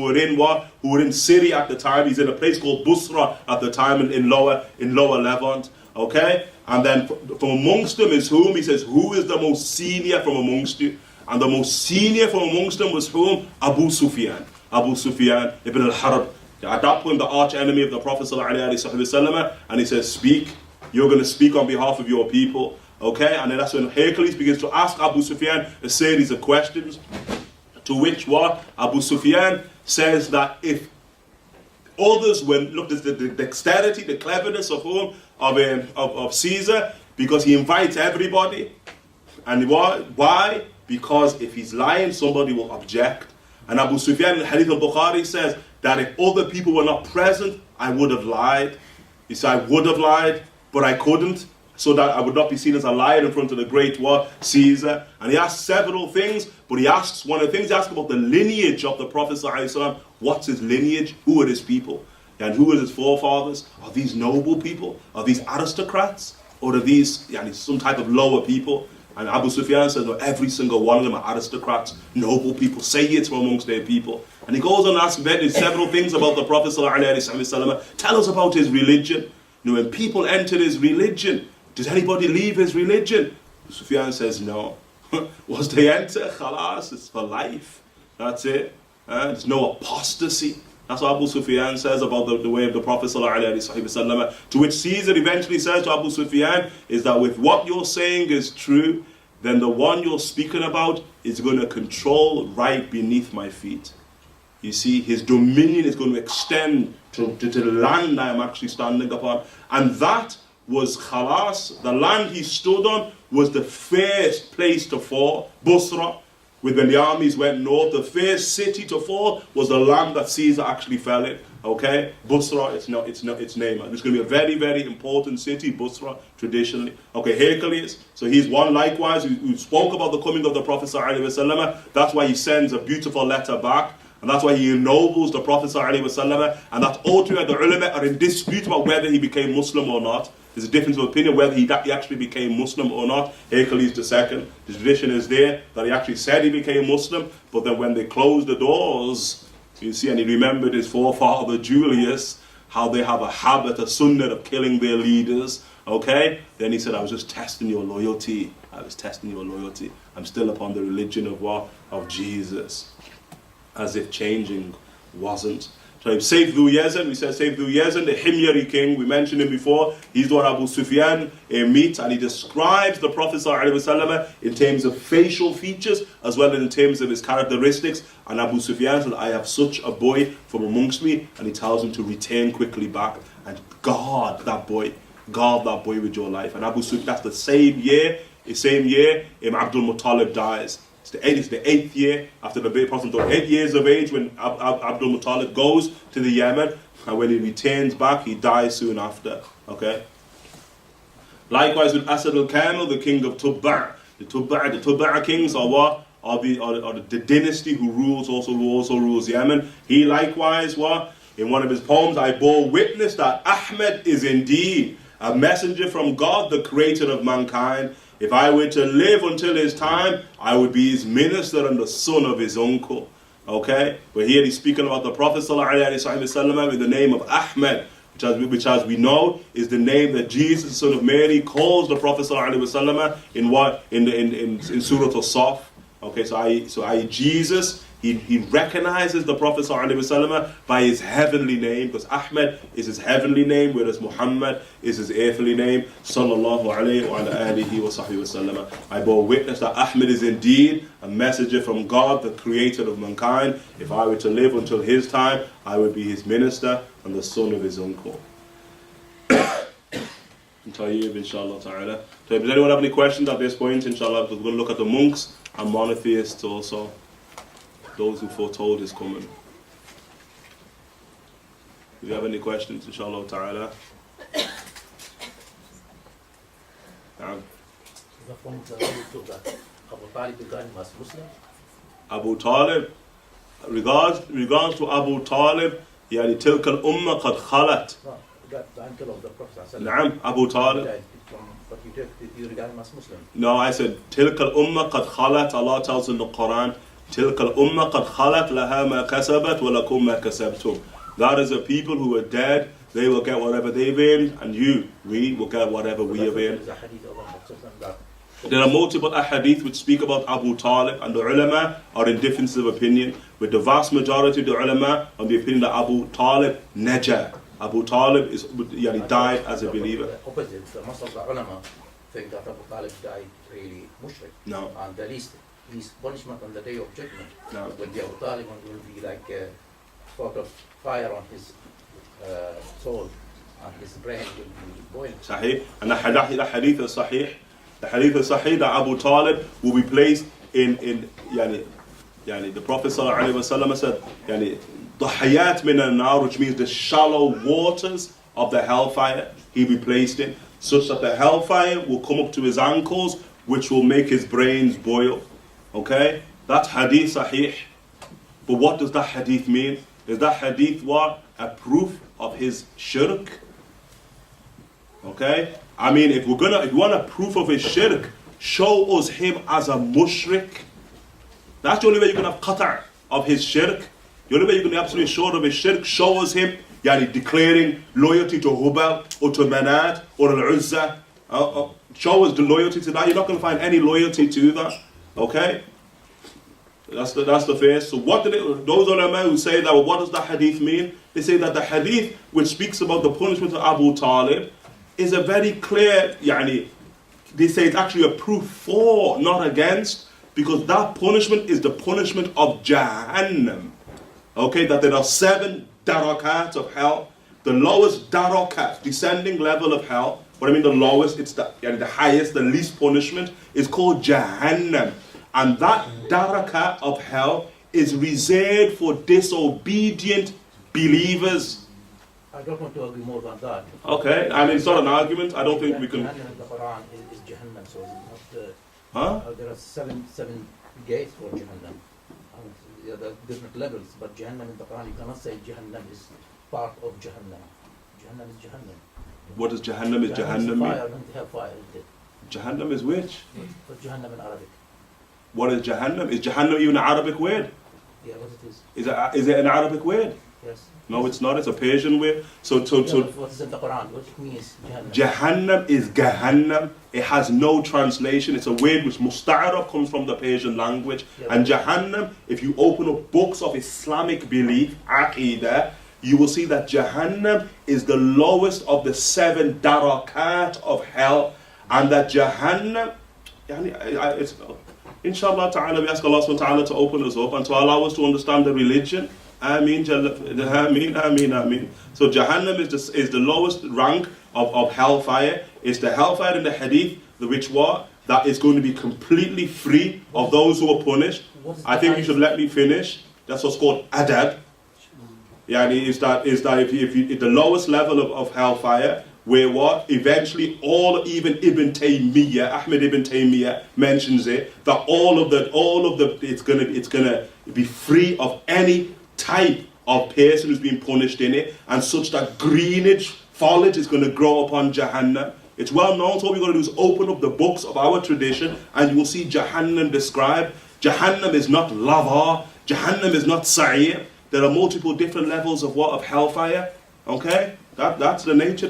who were in Syria at the time. He's in a place called Busra at the time in lower Levant. Okay? And then from amongst them is whom? He says, who is the most senior from amongst you? And the most senior from amongst them was whom? Abu Sufyan ibn al-Harb. At that point, the arch enemy of the Prophet ﷺ, and he says, speak. You're going to speak on behalf of your people. Okay? And then that's when Hercules begins to ask Abu Sufyan a series of questions. To which Abu Sufyan says that if others, look, the dexterity, the cleverness of Caesar, because he invites everybody. And why? Because if he's lying, somebody will object. And Abu Sufyan in Hadith al-Bukhari says that if other people were not present, I would have lied. He said, I would have lied, but I couldn't, so that I would not be seen as a liar in front of the great Caesar. And he asks several things, but one of the things he asks about the lineage of the Prophet ﷺ. What's his lineage? Who are his people? And who are his forefathers? Are these noble people? Are these aristocrats? Or are these some type of lower people? And Abu Sufyan says, no, every single one of them are aristocrats, noble people, sayyids from amongst their people. And he goes on and asks several things about the Prophet ﷺ. Tell us about his religion. When people enter his religion, does anybody leave his religion? Sufyan says, no. Once they enter, khalas, it's for life. That's it. There's no apostasy. That's what Abu Sufyan says about the way of the Prophet ﷺ. To which Caesar eventually says to Abu Sufyan, is that if what you're saying is true, then the one you're speaking about is going to control right beneath my feet. You see, his dominion is going to extend to the land I am actually standing upon. And that was khalas. The land he stood on was the first place to fall. Busra, when the armies went north, the first city to fall was the land that Caesar actually fell in. Okay? Busra, it's name. It's going to be a very, very important city, Busra, traditionally. Okay, Hercules. So he's one likewise who spoke about the coming of the Prophet ﷺ. That's why he sends a beautiful letter back. And that's why he ennobles the Prophet ﷺ. And that's ultimately the ulama are in dispute about whether he became Muslim or not. There's a difference of opinion whether he actually became Muslim or not. Hercules II, the tradition is there that he actually said he became Muslim, but then when they closed the doors, you see, and he remembered his forefather Julius, how they have a habit, a sunnah of killing their leaders. Okay? Then he said, I was just testing your loyalty. I'm still upon the religion of Jesus. As if changing wasn't. So Saif Dhu Yazid, we said Saif Dhu Yazid, the Himyari king, we mentioned him before. He's the one Abu Sufyan meets, and he describes the Prophet ﷺ in terms of facial features as well as in terms of his characteristics. And Abu Sufyan said, I have such a boy from amongst me, and he tells him to return quickly back and guard that boy with your life. And Abu Sufyan, that's the same year Abdul Muttalib dies. It's the 8th year after the Prophet was 8 years of age when Abdul Muttalib goes to the Yemen, and when he returns back, he dies soon after. Okay. Likewise with Asad al-Kamil, the king of Tubba'. The Tubba' kings are what? Are the dynasty who also rules Yemen. He likewise in one of his poems, I bore witness that Ahmed is indeed a messenger from God, the creator of mankind. If I were to live until his time, I would be his minister and the son of his uncle. Okay? But here he's speaking about the Prophet ﷺ with the name of Ahmed, which as we know is the name that Jesus, son of Mary, calls the Prophet ﷺ in Surah Al-Saf. Okay, so Jesus, he recognizes the Prophet ﷺ by his heavenly name, because Ahmed is his heavenly name, whereas Muhammad is his earthly name. Sallallahu alayhi wa alihi wa sahbihi wa sallam. I bore witness that Ahmed is indeed a messenger from God, the creator of mankind. If I were to live until his time, I would be his minister and the son of his uncle. Tayyib, inshallah ta'ala. So does anyone have any questions at this point, inshallah? Because we're going to look at the monks and monotheists also. Those who foretold his coming. Do you have any questions, inshallah ta'ala? The point that Abu Talib became as Muslim. Abu Talib, regards to Abu Talib, يعني تلك الأمة قد خلت. No, the uncle of the Prophet. نعم, Abu Talib. But you regard him as Muslim. No, I said تلك الأمة قد خلت. Allah tells in the Quran, تلك الأمة قد خلت لها ما كسبت ولكم ما كسبتم. That is a people who are dead. They will get whatever they've earned, and we will get whatever we have earned. There are multiple ahadith which speak about Abu Talib, and the ulama are in differences of opinion, with the vast majority of the ulama on the opinion that Abu Talib naja. Abu Talib died as a believer. The opposite, most of the ulama think that Abu Talib died really mushrik. No. And the least punishment on the day of judgment will be Abu Talib, and will be like a sort of fire on his soul, and his brain will be boiled. Sahih. And the hadith is sahih. The hadith is sahih that Abu Talib will be placed in the Prophet ﷺ said, the hayat min al-nar, which means the shallow waters of the hellfire, he'll be placed in, such that the hellfire will come up to his ankles, which will make his brains boil. Okay? That's hadith sahih. But what does that hadith mean? Is that hadith what? A proof of his shirk? Okay? I mean, if you want a proof of his shirk, show us him as a mushrik. That's the only way you can have qata' of his shirk. The only way you can be absolutely sure of his shirk, show us him declaring loyalty to Hubal or to Manat or Al-Uzza. Show us the loyalty to that. You're not going to find any loyalty to that. Okay? That's the first. So what did those ulama who say that, well, what does the hadith mean? They say that the hadith which speaks about the punishment of Abu Talib is a very clear, they say it's actually a proof for, not against, because that punishment is the punishment of Jahannam. Okay, that there are 7 darakat of hell. The lowest darakat, descending level of hell, what I mean the lowest, it's the highest, the least punishment, is called Jahannam. And that darakat of hell is reserved for disobedient believers. I don't want to argue more than that. Okay, I mean, it's not an argument. I don't think we can. Jahannam in the Quran is Jahannam, so it's Huh? not. There are seven gates for Jahannam. There are different levels, but Jahannam in the Quran, you cannot say Jahannam is part of Jahannam. Jahannam is Jahannam. What does Jahannam is Jahannam mean? Fire, and they have fire, isn't it? Jahannam is which? But Jahannam in Arabic. What is Jahannam? Is Jahannam even an Arabic word? Yeah, what it is? Is it an Arabic word? Yes. No, it's not. It's a Persian word. So What is in the Quran? What it means, Jahannam? Jahannam is Gahannam. It has no translation. It's a word which musta'arab comes from the Persian language. Yeah. And Jahannam, if you open up books of Islamic belief, Aqidah, you will see that Jahannam is the lowest of the 7 darakat of hell. And that Jahannam, it's, inshallah ta'ala, we ask Allah subhanahu wa ta'ala to open us up and to allow us to understand the religion. Ameen, ameen, ameen, ameen. So Jahannam is the lowest rank of hellfire. It's the hellfire in the hadith, that is going to be completely free of those who are punished. I think you should let me finish. That's what's called adab. Is that if the lowest level of hellfire, where eventually even Ibn Taymiyyah, Ahmed Ibn Taymiyyah mentions it, that all of the it's gonna be free of any type of person who's been punished in it, and such that greenage foliage is going to grow upon Jahannam. It's well known, so all we're going to do is open up the books of our tradition and you will see Jahannam described. Jahannam is not lava, Jahannam is not sa'ir. There are multiple different levels of hellfire. Okay? That's the nature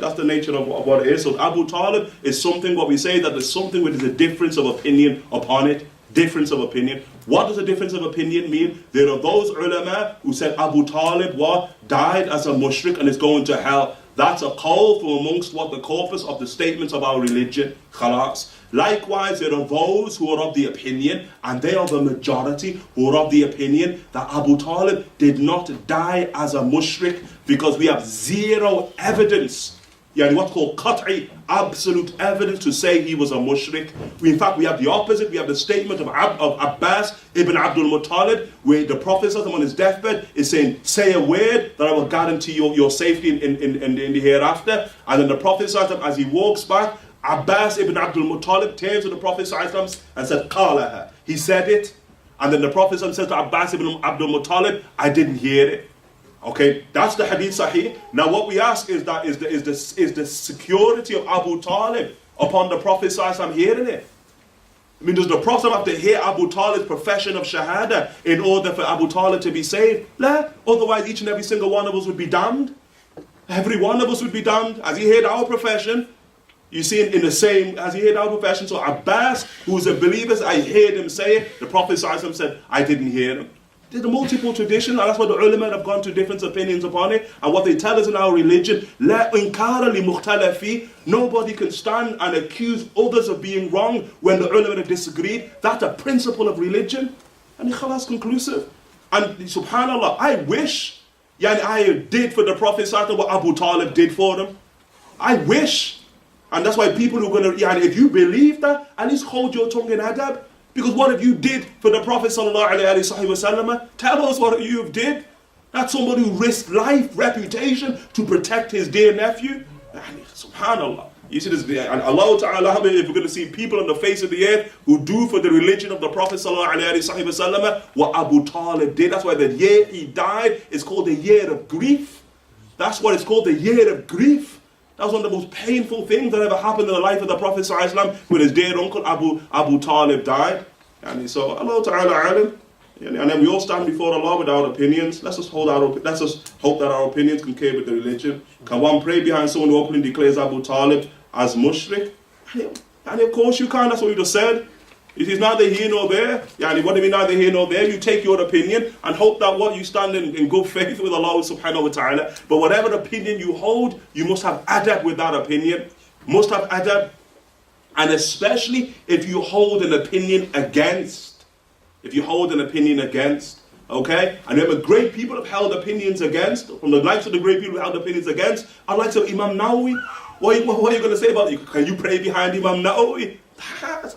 of what it is. So Abu Talib is something, what we say, that there's something where there's a difference of opinion upon it. Difference of opinion. What does a difference of opinion mean? There are those ulama who said Abu Talib died as a mushrik and is going to hell. That's a call from amongst the corpus of the statements of our religion. Khalas. Likewise, there are those who are of the opinion, and they are the majority, who are of the opinion that Abu Talib did not die as a mushrik, because we have zero evidence what's called qat'i, absolute evidence to say he was a mushrik. In fact, we have the opposite. We have the statement of Abbas ibn Abdul Muttalib, where the Prophet on his deathbed is saying, say a word that I will guarantee your safety in the hereafter. And then the Prophet, as he walks back, Abbas ibn Abdul Muttalib turns to the Prophet and says, qalaha. He said it. And then the Prophet says to Abbas ibn Abdul Muttalib, I didn't hear it. Okay, that's the hadith sahih. Now what we ask is the security of Abu Talib upon the Prophet hearing it? I mean, does the Prophet have to hear Abu Talib's profession of shahada in order for Abu Talib to be saved? La. Otherwise each and every single one of us would be damned. Every one of us would be damned. As he heard our profession, you see in the same, as he heard our profession, so Abbas, who's a believer, I heard him say it. The Prophet said, I didn't hear him. There's a multiple tradition, and that's why the ulama have gone to different opinions upon it. And what they tell us in our religion, لا إنكار لمختلف, nobody can stand and accuse others of being wrong when the ulama have disagreed. That's a principle of religion. And khalas, conclusive. And subhanallah, I wish I did for the Prophet what Abu Talib did for them. I wish. And that's why people who are going to, if you believe that, at least hold your tongue in adab. Because what have you did for the Prophet sallallahu alaihi wasallam? Tell us what you did. That's somebody who risked life, reputation to protect his dear nephew. Subhanallah. You see this, and Allah Ta'ala, if we're going to see people on the face of the earth who do for the religion of the Prophet sallallahu alaihi wasallam what Abu Talib did. That's why the year he died is called the year of grief. That's what it's called, the year of grief. That was one of the most painful things that ever happened in the life of the Prophet ﷺ when his dear uncle Abu Talib died. And so Allah Ta'ala alim. And then we all stand before Allah with our opinions. Let's just hope that our opinions can carry with the religion. Can one pray behind someone who openly declares Abu Talib as mushrik? And of course you can, that's what we just said. It is neither here nor there. What do you mean neither here nor there? You take your opinion and hope that what you stand in good faith with Allah subhanahu wa ta'ala. But whatever opinion you hold, you must have adab with that opinion. Must have adab. And especially if you hold an opinion against. If you hold an opinion against. Okay? And remember, great people have held opinions against. From the likes of the great people who held opinions against, I like to Imam Nawawi. What are you going to say about it? Can you pray behind Imam Nawawi?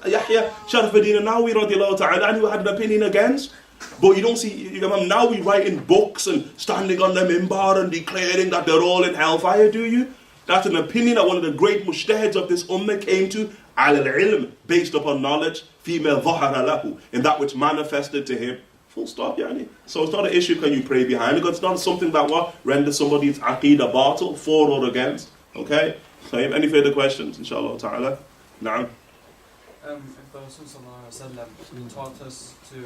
Yahya Sharafuddin Nawawi radiallahu ta'ala who had an opinion against. But you don't see Imam Nawawi writing books and standing on the mimbar and declaring that they're all in hellfire, do you? That's an opinion that one of the great mujtahids of this ummah came to, al-ilm, based upon knowledge, fima dhahara lahu, in that which manifested to him. Full stop, yani. So it's not an issue can you pray behind it, it's not something that renders somebody's aqeedah batil, for or against. Okay? So any further questions, inshallah ta'ala? Na'am. If the Rasul taught us to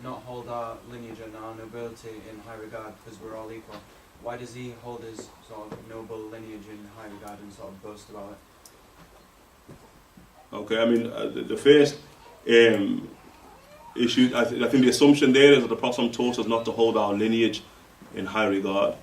not hold our lineage and our nobility in high regard because we're all equal, why does he hold his sort of noble lineage in high regard and sort of boast about it? Okay, I mean, the first issue, I think the assumption there is that the Prophet taught us not to hold our lineage in high regard.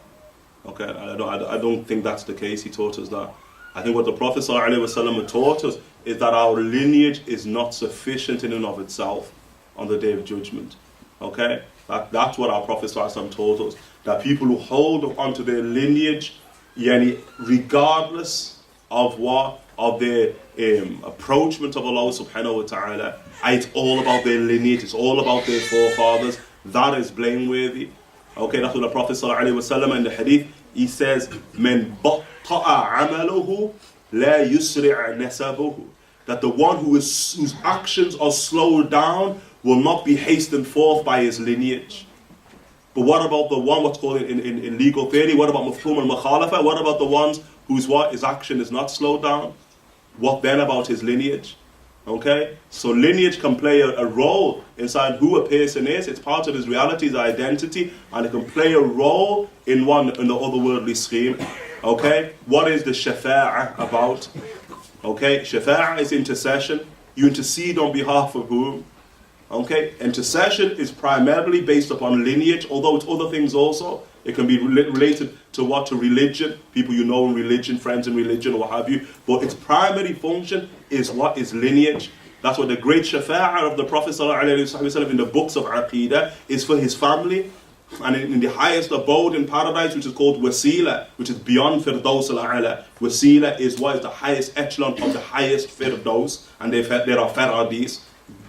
Okay, I don't think that's the case. He taught us that. I think what the Prophet ﷺ taught us is that our lineage is not sufficient in and of itself on the Day of Judgment. Okay? That's what our Prophet ﷺ taught us. That people who hold onto their lineage, regardless of their approachment of Allah subhanahu wa ta'ala, it's all about their lineage, it's all about their forefathers. That is blameworthy. Okay, that's what the Prophet ﷺ in the hadith, he says, Men batta'a amaluhu la yusri' nasabuhu. That the one whose actions are slowed down will not be hastened forth by his lineage. But what about the one, what's called in legal theory, what about mafhum al-mukhalafa? What about the ones his action is not slowed down? What then about his lineage? Okay? So lineage can play a role inside who a person is. It's part of his reality, his identity, and it can play a role in the otherworldly scheme. Okay? What is the shafa'ah about? Okay? Shafa'ah is intercession. You intercede on behalf of whom? Okay? Intercession is primarily based upon lineage, although it's other things also. It can be related to what? To religion, people you know in religion, friends in religion, or what have you. But its primary function is what? Is lineage. That's what the great shafa'ah of the Prophet ﷺ in the books of Aqidah is for his family, And in the highest abode in paradise, which is called wasila, which is beyond firdaus al-a'la. Wasila is what is the highest echelon of the highest firdaus, and there are faradis,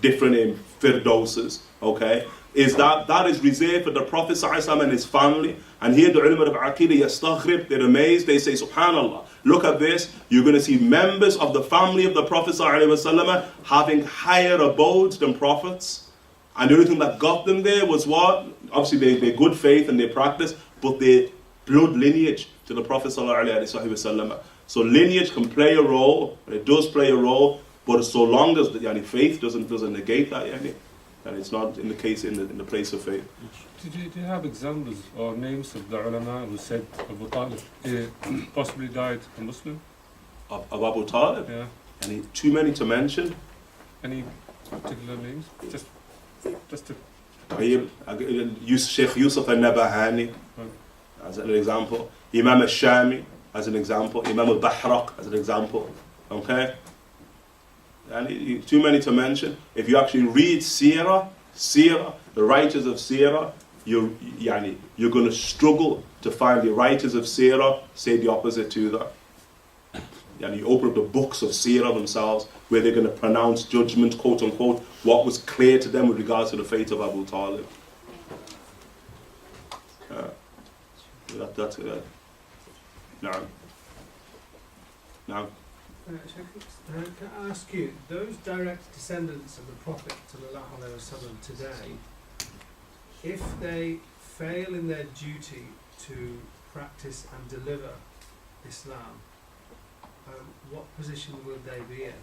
different in firdauses, okay? Is that is reserved for the Prophet ﷺ and his family. And here the ulama of Aqidah yastaghrib, they're amazed, they say, subhanallah, look at this, you're going to see members of the family of the Prophet ﷺ having higher abodes than prophets. And the only thing that got them there was what? Obviously their good faith and their practice, but their blood lineage to the Prophet ﷺ. So lineage can play a role, it does play a role, but so long as the faith doesn't negate that, and it's not in the case in the place of faith. Do you have examples or names of the ulama who said Abu Talib possibly died a Muslim? Of Abu Talib? Yeah. And too many to mention. Any particular names? Just to... Sheikh Yusuf al-Nabahani as an example. Imam al-Shami as an example. Imam al-Bahraq as an example. Okay? And too many to mention. If you actually read seerah, the writers of seerah, you're going to struggle to find the writers of seerah say the opposite to that. And you open up the books of seerah themselves, where they're going to pronounce judgment, quote unquote, what was clear to them with regards to the fate of Abu Talib. That's it. Now. Can I ask you, those direct descendants of the Prophet ﷺ today, if they fail in their duty to practice and deliver Islam, what position will they be in?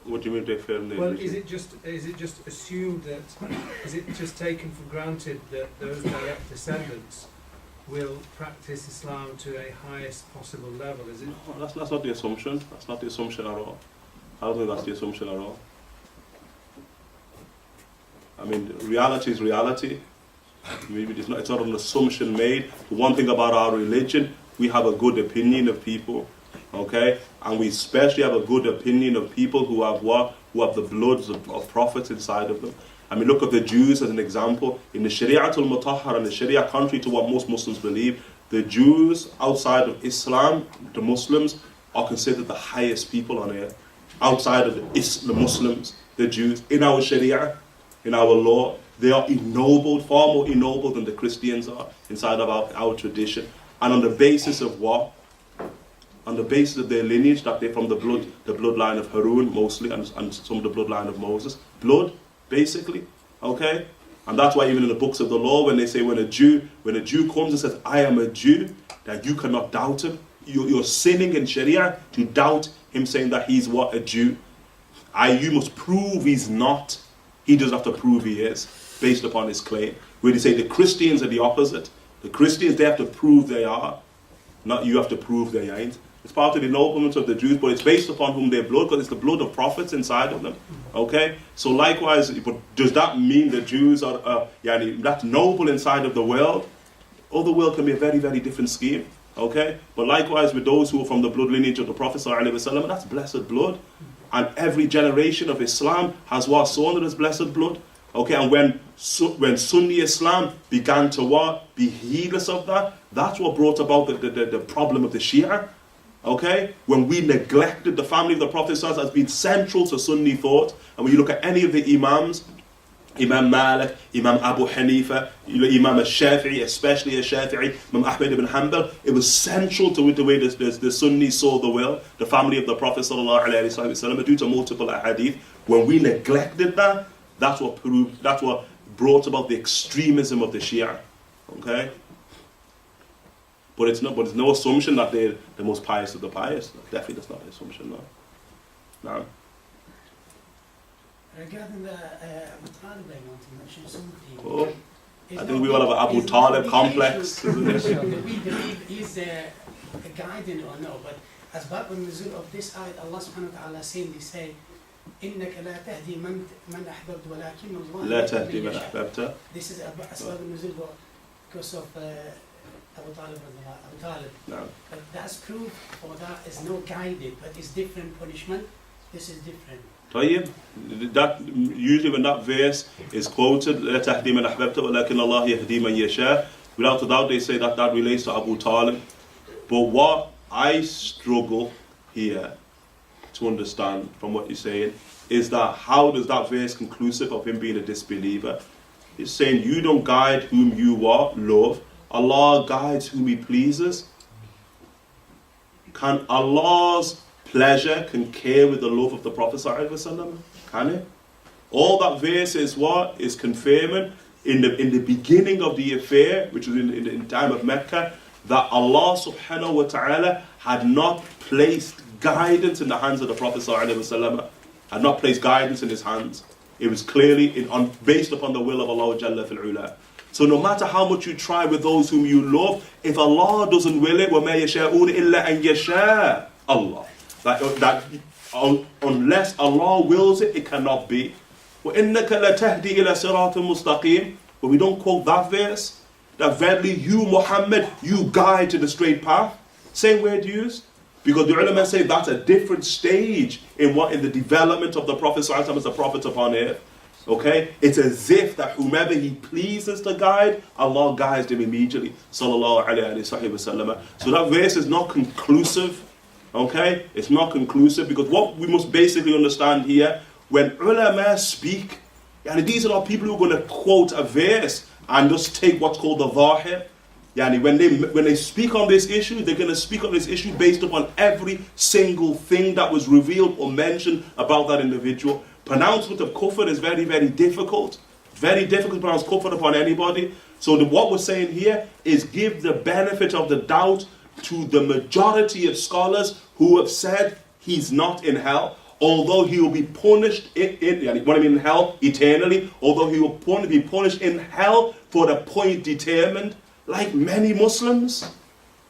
What do you mean they fail in their Well, duty? is it just assumed that, is it just taken for granted that those direct descendants will practice Islam to a highest possible level? Is it? No, that's not the assumption. That's not the assumption at all. I don't think that's the assumption at all. I mean, reality is reality. Maybe it's not an assumption made. The one thing about our religion, we have a good opinion of people, okay? And we especially have a good opinion of people who have what? Who have the bloods of prophets inside of them. I mean, look at the Jews as an example. In the Shari'atul Mutahhar and the Sharia, contrary to what most Muslims believe, the Jews outside of Islam, the Muslims, are considered the highest people on earth. Outside of the Muslims, the Jews, in our Sharia, in our law, they are ennobled, far more ennobled than the Christians are inside of our tradition. And on the basis of what? On the basis of their lineage, that they're from the bloodline of Harun mostly, and some of the bloodline of Moses. Blood, basically, okay? And that's why even in the books of the law, when they say when a Jew comes and says, I am a Jew, that you cannot doubt him. You're sinning in Sharia to doubt him saying that he's what? A Jew. You must prove he's not. He doesn't have to prove he is, based upon his claim. Where they say the Christians are the opposite. The Christians, they have to prove they are. Not you have to prove they ain't. It's part of the ennoblement of the Jews, but it's based upon whom their blood, because it's the blood of prophets inside of them. Okay? So likewise, but does that mean the Jews are that's noble inside of the world? Oh, the world can be a very, very different scheme. Okay? But likewise with those who are from the blood lineage of the Prophet ﷺ, that's blessed blood. And every generation of Islam has what? Sown as blessed blood. Okay, and when Sunni Islam began to what? Be heedless of that, that's what brought about the problem of the Shia. Okay, when we neglected the family of the Prophet as being central to Sunni thought, and when you look at any of the Imams, Imam Malik, Imam Abu Hanifa, Imam al-Shafi'i, especially al-Shafi'i, Imam Ahmed ibn Hanbal, it was central to the way the Sunnis saw the world, the family of the Prophet ﷺ, due to multiple hadith. When we neglected that, that's what brought about the extremism of the Shia. Okay? But it's no assumption that they're the most pious of the pious. Definitely that's not an assumption, no. No. Regarding the Abu Talib, I want to mention something. Oh, I think we all have an Abu Talib complex. Do we believe he's guiding or no? But as part of the nuzul of this ayat, Allah subhanahu wa ta'ala saying, they say, إنك لا تهدي من أحببت ولكن الله لا تهدي من أحببت. This is أسباب النزول because of Abu Talib. No. But that's proof for that is no guided, but it's different punishment this is different. طيب, that usually when that verse is quoted, لا تهدي من أحببت ولكن الله يهدي من يشاء, without a doubt they say that that relates to Abu Talib. But what I struggle here to understand from what you're saying is that how does that verse conclusive of him being a disbeliever? It's saying you don't guide whom you love. Allah guides whom He pleases. Can Allah's pleasure concur with the love of the Prophet ﷺ? Can it? All that verse is what? Is confirming in the beginning of the affair, which was in the time of Mecca, that Allah subhanahu wa ta'ala had not placed guidance in the hands of the Prophet ﷺ, had not placed guidance in his hands. It was clearly based upon the will of Allah Jalla fil Ula. So no matter how much you try with those whom you love, if Allah doesn't will it, وَمَا يَشَاءُونَ إِلَّا أَن يَشَاءَ Allah. That unless Allah wills it, it cannot be. وَإِنَّكَ لَتَهْدِي إِلَى صِرَاطٍ مُسْتَقِيمٍ. But we don't quote that verse. That verily you, Muhammad, you guide to the straight path. Same word used. Because the ulama say that's a different stage in the development of the Prophet ﷺ as a prophet upon earth. Okay? It's as if that whomever He pleases to guide, Allah guides them immediately. Sallallahu alayhi wa sallam. So that verse is not conclusive. Okay? It's not conclusive because what we must basically understand here, when ulama speak, and these are not people who are going to quote a verse and just take what's called the zahir. Yani when they speak on this issue, they're going to speak on this issue based upon every single thing that was revealed or mentioned about that individual. Pronouncement of kufr is very, very difficult. Very difficult to pronounce kufr upon anybody. So what we're saying here is give the benefit of the doubt to the majority of scholars who have said he's not in hell, although he will be punished in hell eternally, although he will be punished in hell for the point determined. Like many Muslims,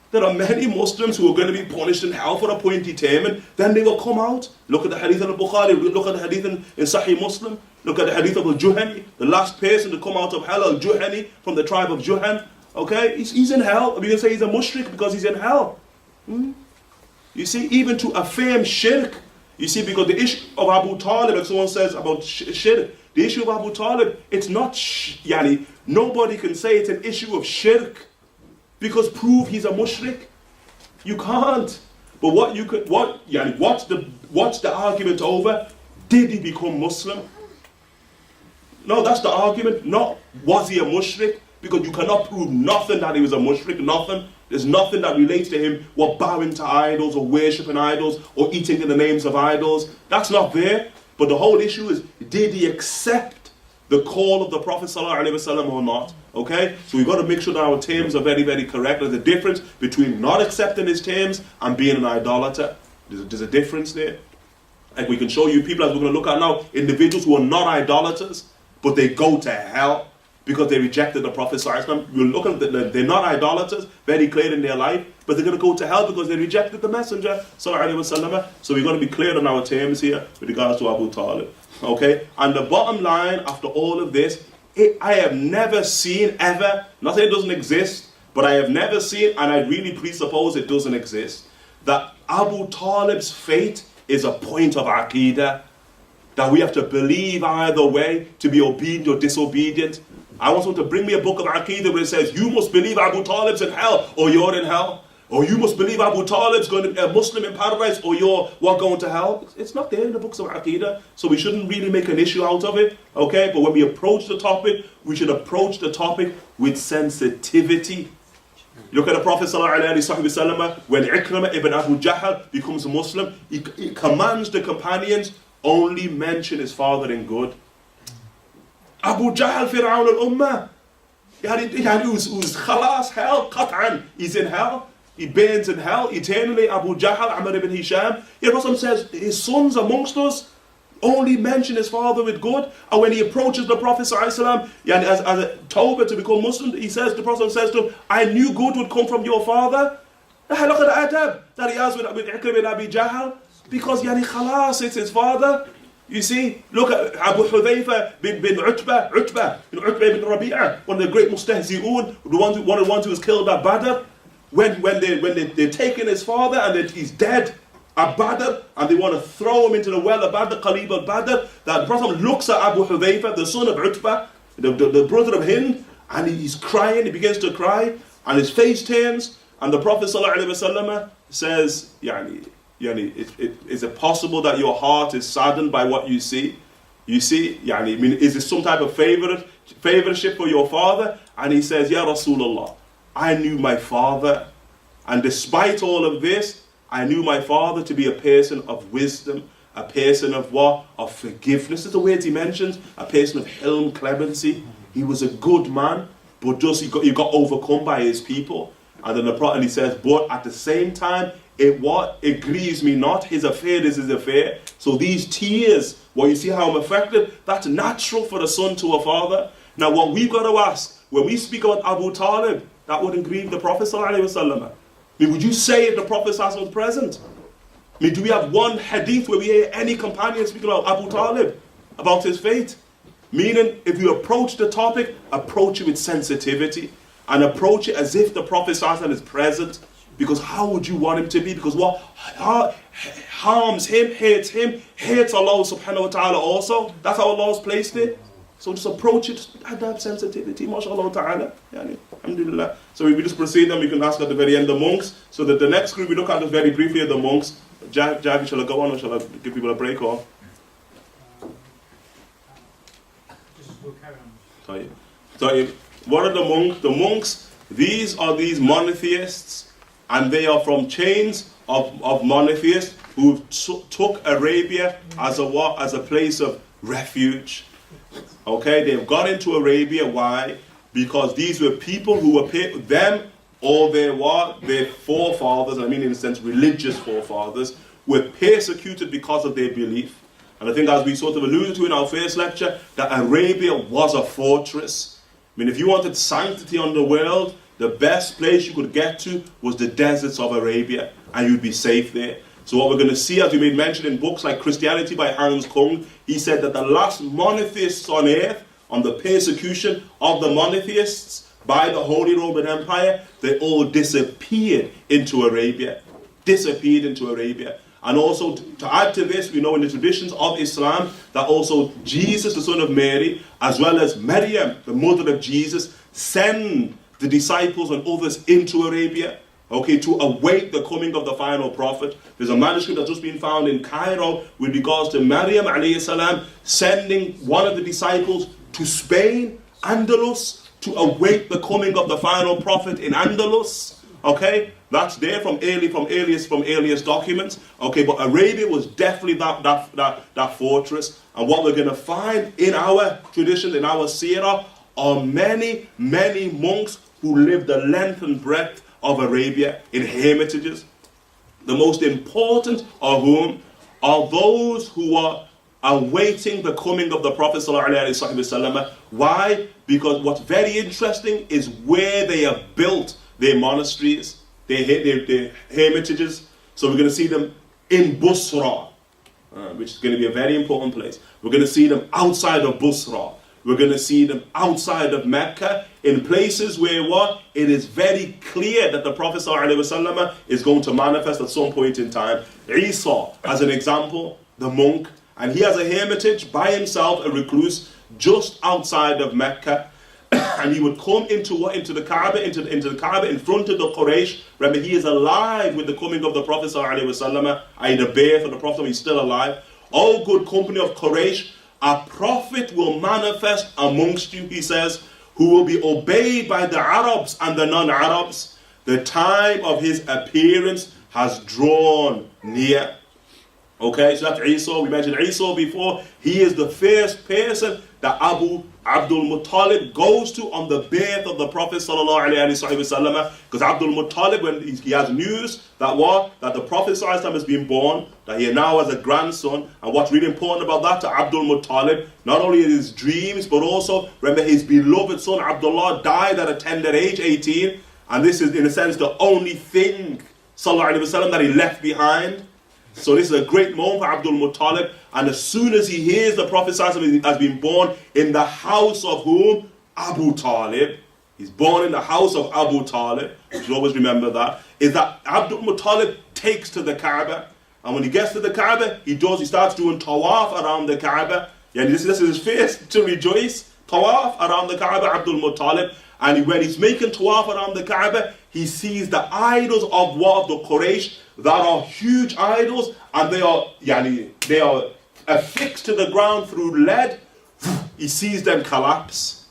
there are many Muslims who are going to be punished in hell for a point determined. Then they will come out. Look at the hadith of Al-Bukhari, look at the hadith in Sahih Muslim, look at the hadith of Al-Juhani, the last person to come out of hell, Al-Juhani, from the tribe of Juhan. Okay, he's in hell. We can say he's a mushrik because he's in hell. You see, even to affirm shirk, you see, because the issue of Abu Talib, if someone says about shirk, the issue of Abu Talib, it's not, nobody can say it's an issue of shirk because prove he's a mushrik. You can't. But what's the argument over? Did he become Muslim? No, that's the argument. Not was he a mushrik? Because you cannot prove nothing that he was a mushrik, nothing. There's nothing that relates to him, what bowing to idols or worshipping idols or eating in the names of idols. That's not there. But the whole issue is, did he accept the call of the Prophet ﷺ or not? Okay? So we've got to make sure that our terms are very, very correct. There's a difference between not accepting his terms and being an idolater. There's a difference there. Like we can show you people, as we're going to look at now, individuals who are not idolaters, but they go to hell because they rejected the Prophet ﷺ. We're looking at they're not idolaters, very clear in their life, but they're going to go to hell because they rejected the Messenger ﷺ. So we've got to be clear on our terms here with regards to Abu Talib. Okay? And the bottom line after all of this, I have never seen ever, not saying it doesn't exist, but I have never seen, and I really presuppose it doesn't exist, that Abu Talib's fate is a point of aqeedah, that we have to believe either way, to be obedient or disobedient. I want someone to bring me a book of aqeedah where it says, you must believe Abu Talib's in hell, or you're in hell. Or you must believe Abu Talib's going to be a Muslim in paradise, or you're going to hell. It's not there in the books of aqeedah, so we shouldn't really make an issue out of it. Okay, but when we approach the topic, we should approach the topic with sensitivity. Look at the Prophet ﷺ, when Ikrimah ibn Abu Jahl becomes a Muslim, he commands the companions, only mention his father in good. Abu Jahl Fir'aun al-Ummah, who's khalas, hell, qat'an, he's in hell. He burns in hell eternally. Abu Jahl, Amr ibn Hisham. The Prophet says, his sons amongst us, only mention his father with good. And when he approaches the Prophet ﷺ, as a tawbah to become Muslim, the Prophet says to him, I knew good would come from your father. Look at the adab that he has with Ikrimah ibn Abi Jahl. Because khalas, it's his father. You see, look at Abu Hudhayfa bin Utbah ibn Rabi'ah, one of the great mustahzi'un, one of the ones who was killed at Badr. When they're taking his father and he's dead, at Badr, and they want to throw him into the well of Badr, Qalib al-Badr, that the Prophet looks at Abu Hudhayfa, the son of Utbah, the brother of Hind, and he's crying, he begins to cry, and his face turns, and the Prophet ﷺ says, is it possible that your heart is saddened by what you see? You see, is this some type of favorship for your father? And he says, Ya Rasulullah, I knew my father, and despite all of this, I knew my father to be a person of wisdom, a person of what? Of forgiveness. That's the words he mentions. A person of hilm, clemency. He was a good man, but just he got overcome by his people. And then the Prophet, he says, but at the same time, it grieves me not. His affair is his affair. So these tears, well, you see how I'm affected? That's natural for a son to a father. Now, what we've got to ask, when we speak about Abu Talib, that wouldn't grieve the Prophet ﷺ. I mean, would you say if the Prophet was present? I mean, do we have one hadith where we hear any companion speaking about Abu Talib, about his fate? Meaning, if you approach the topic, approach it with sensitivity, and approach it as if the Prophet is present. Because how would you want him to be? Because what harms him, hates Allah subhanahu wa ta'ala also. That's how Allah's placed it. So just approach it, adab, sensitivity, mashallah ta'ala. Alhamdulillah. So we just proceed and we can ask at the very end the monks. So that the next group we look at is very briefly are the monks. Javi, shall I go on or shall I give people a break or? We'll carry on. So what are the monks? The monks, these are these monotheists, and they are from chains of monotheists who took Arabia as a place of refuge. Okay, they've got into Arabia. Why? Because these were people who were them or their forefathers, I mean in a sense religious forefathers, were persecuted because of their belief. And I think as we sort of alluded to in our first lecture, that Arabia was a fortress. I mean, if you wanted sanctity on the world, the best place you could get to was the deserts of Arabia, and you'd be safe there. So what we're going to see, as we made mention in books like Christianity by Hans Kung, he said that the last monotheists on earth, on the persecution of the monotheists by the Holy Roman Empire, they all disappeared into Arabia. And also, to add to this, we know in the traditions of Islam that also Jesus, the son of Mary, as well as Maryam, the mother of Jesus, send the disciples and others into Arabia, okay, to await the coming of the final prophet. There's a manuscript that's just been found in Cairo with regards to Maryam alayhi salam sending one of the disciples to Spain, Andalus, to await the coming of the final prophet in Andalus. Okay, that's there from earliest documents. Okay, but Arabia was definitely that fortress. And what we're going to find in our tradition, in our seerah, are many monks who lived the length and breadth of Arabia in hermitages. The most important of whom are those who are awaiting the coming of the Prophet ﷺ. Why? Because what's very interesting is where they have built their monasteries, their hermitages. So we're going to see them in Busra, which is going to be a very important place. We're going to see them outside of Busra. We're going to see them outside of Mecca, in places where it is very clear that the Prophet ﷺ is going to manifest at some point in time. Isa, as an example, the monk, and he has a hermitage by himself, a recluse, just outside of Mecca. And he would come into the Kaaba, into the Kaaba in front of the Quraysh. Remember, he is alive with the coming of the Prophet ﷺ, i.e. the birth of the Prophet, he's still alive. O good company of Quraysh, a prophet will manifest amongst you, he says, who will be obeyed by the Arabs and the non-Arabs. The time of his appearance has drawn near. Okay, so that's Isa. We mentioned Isa before. He is the first person that Abdul Muttalib goes to on the birth of the Prophet ﷺ. Because Abdul Muttalib, when he has news that the Prophet ﷺ has been born, that he now has a grandson, and what's really important about that to Abdul Muttalib, not only in his dreams, but also, remember, his beloved son Abdullah died at a tender age, 18, and this is in a sense the only thing ﷺ that he left behind. So this is a great moment for Abdul Muttalib, and as soon as he hears the Prophet ﷺ has been born in the house of whom? Abu Talib. He's born in the house of Abu Talib. You should always remember that. Is that Abdul Muttalib takes to the Kaaba, And when he gets to the Kaaba, he starts doing tawaf around the Kaaba. Yeah, this is his face to rejoice. Tawaf around the Kaaba, Abdul Muttalib. And when he's making tawaf around the Kaaba, he sees the idols of the Quraysh that are huge idols, and they are affixed to the ground through lead. He sees them collapse.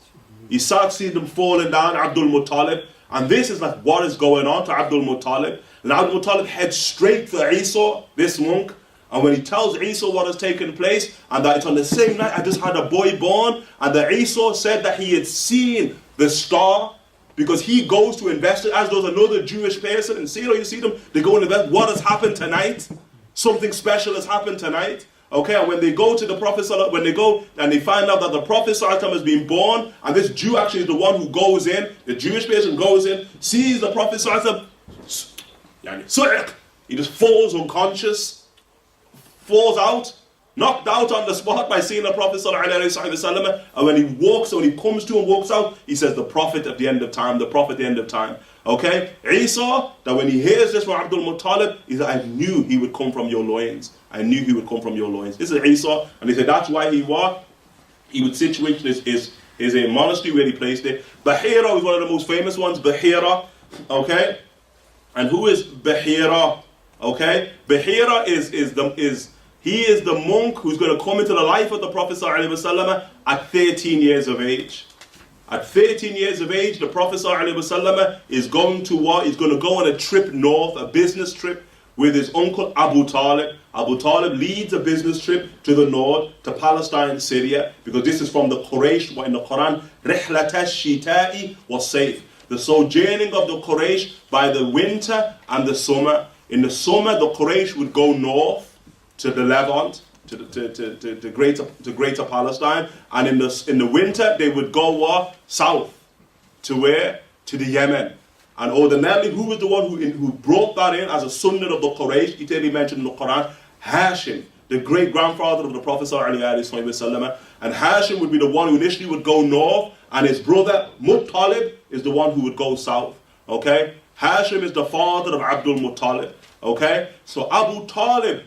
He starts seeing them falling down, Abdul Muttalib. And this is like what is going on to Abdul Muttalib. And Abdul Muttalib heads straight for Isa, this monk. And when he tells Isa what has taken place, and that it's on the same night I just had a boy born, and that Isa said that he had seen the star, because he goes to investigate, as does another Jewish person in seerah, you see them, they go and invest, what has happened tonight? Something special has happened tonight. Okay, and when they go to the Prophet, when they go and they find out that the Prophet has been born, and this Jew actually is the one who goes in, the Jewish person goes in, sees the Prophet, he just falls unconscious, falls out, knocked out on the spot by seeing the Prophet ﷺ. And when he comes to and walks out, he says, the Prophet at the end of time, the Prophet at the end of time. Okay? Isa, that when he hears this from Abdul Muttalib, he said, I knew he would come from your loins. I knew he would come from your loins. This is Isa, and he said that's why he would situate his a monastery where he placed it. Bahira is one of the most famous ones, Bahira. Okay? And who is Bahira? Okay? Bahira is the monk who's going to come into the life of the Prophet ﷺ at 13 years of age. At 13 years of age, the Prophet ﷺ is going to what? He's going to go on a trip north, a business trip, with his uncle Abu Talib. Abu Talib leads a business trip to the north, to Palestine, Syria, because this is from the Quraysh, what in the Quran, رِحْلَةَ الشِّتَاءِ وَالصَّيْفِ, the sojourning of the Quraysh by the winter and the summer. In the summer, the Quraysh would go north to the Levant, to greater Palestine, and in the winter they would go south to where? To the Yemen. And ordinarily, who was the one who brought that in as a sunnah of the Quraysh? He mentioned in the Quran, Hashim, the great grandfather of the Prophet ﷺ. And Hashim would be the one who initially would go north, and his brother Muttalib is the one who would go south. Okay, Hashim is the father of Abdul Muttalib. Okay, so Abu Talib,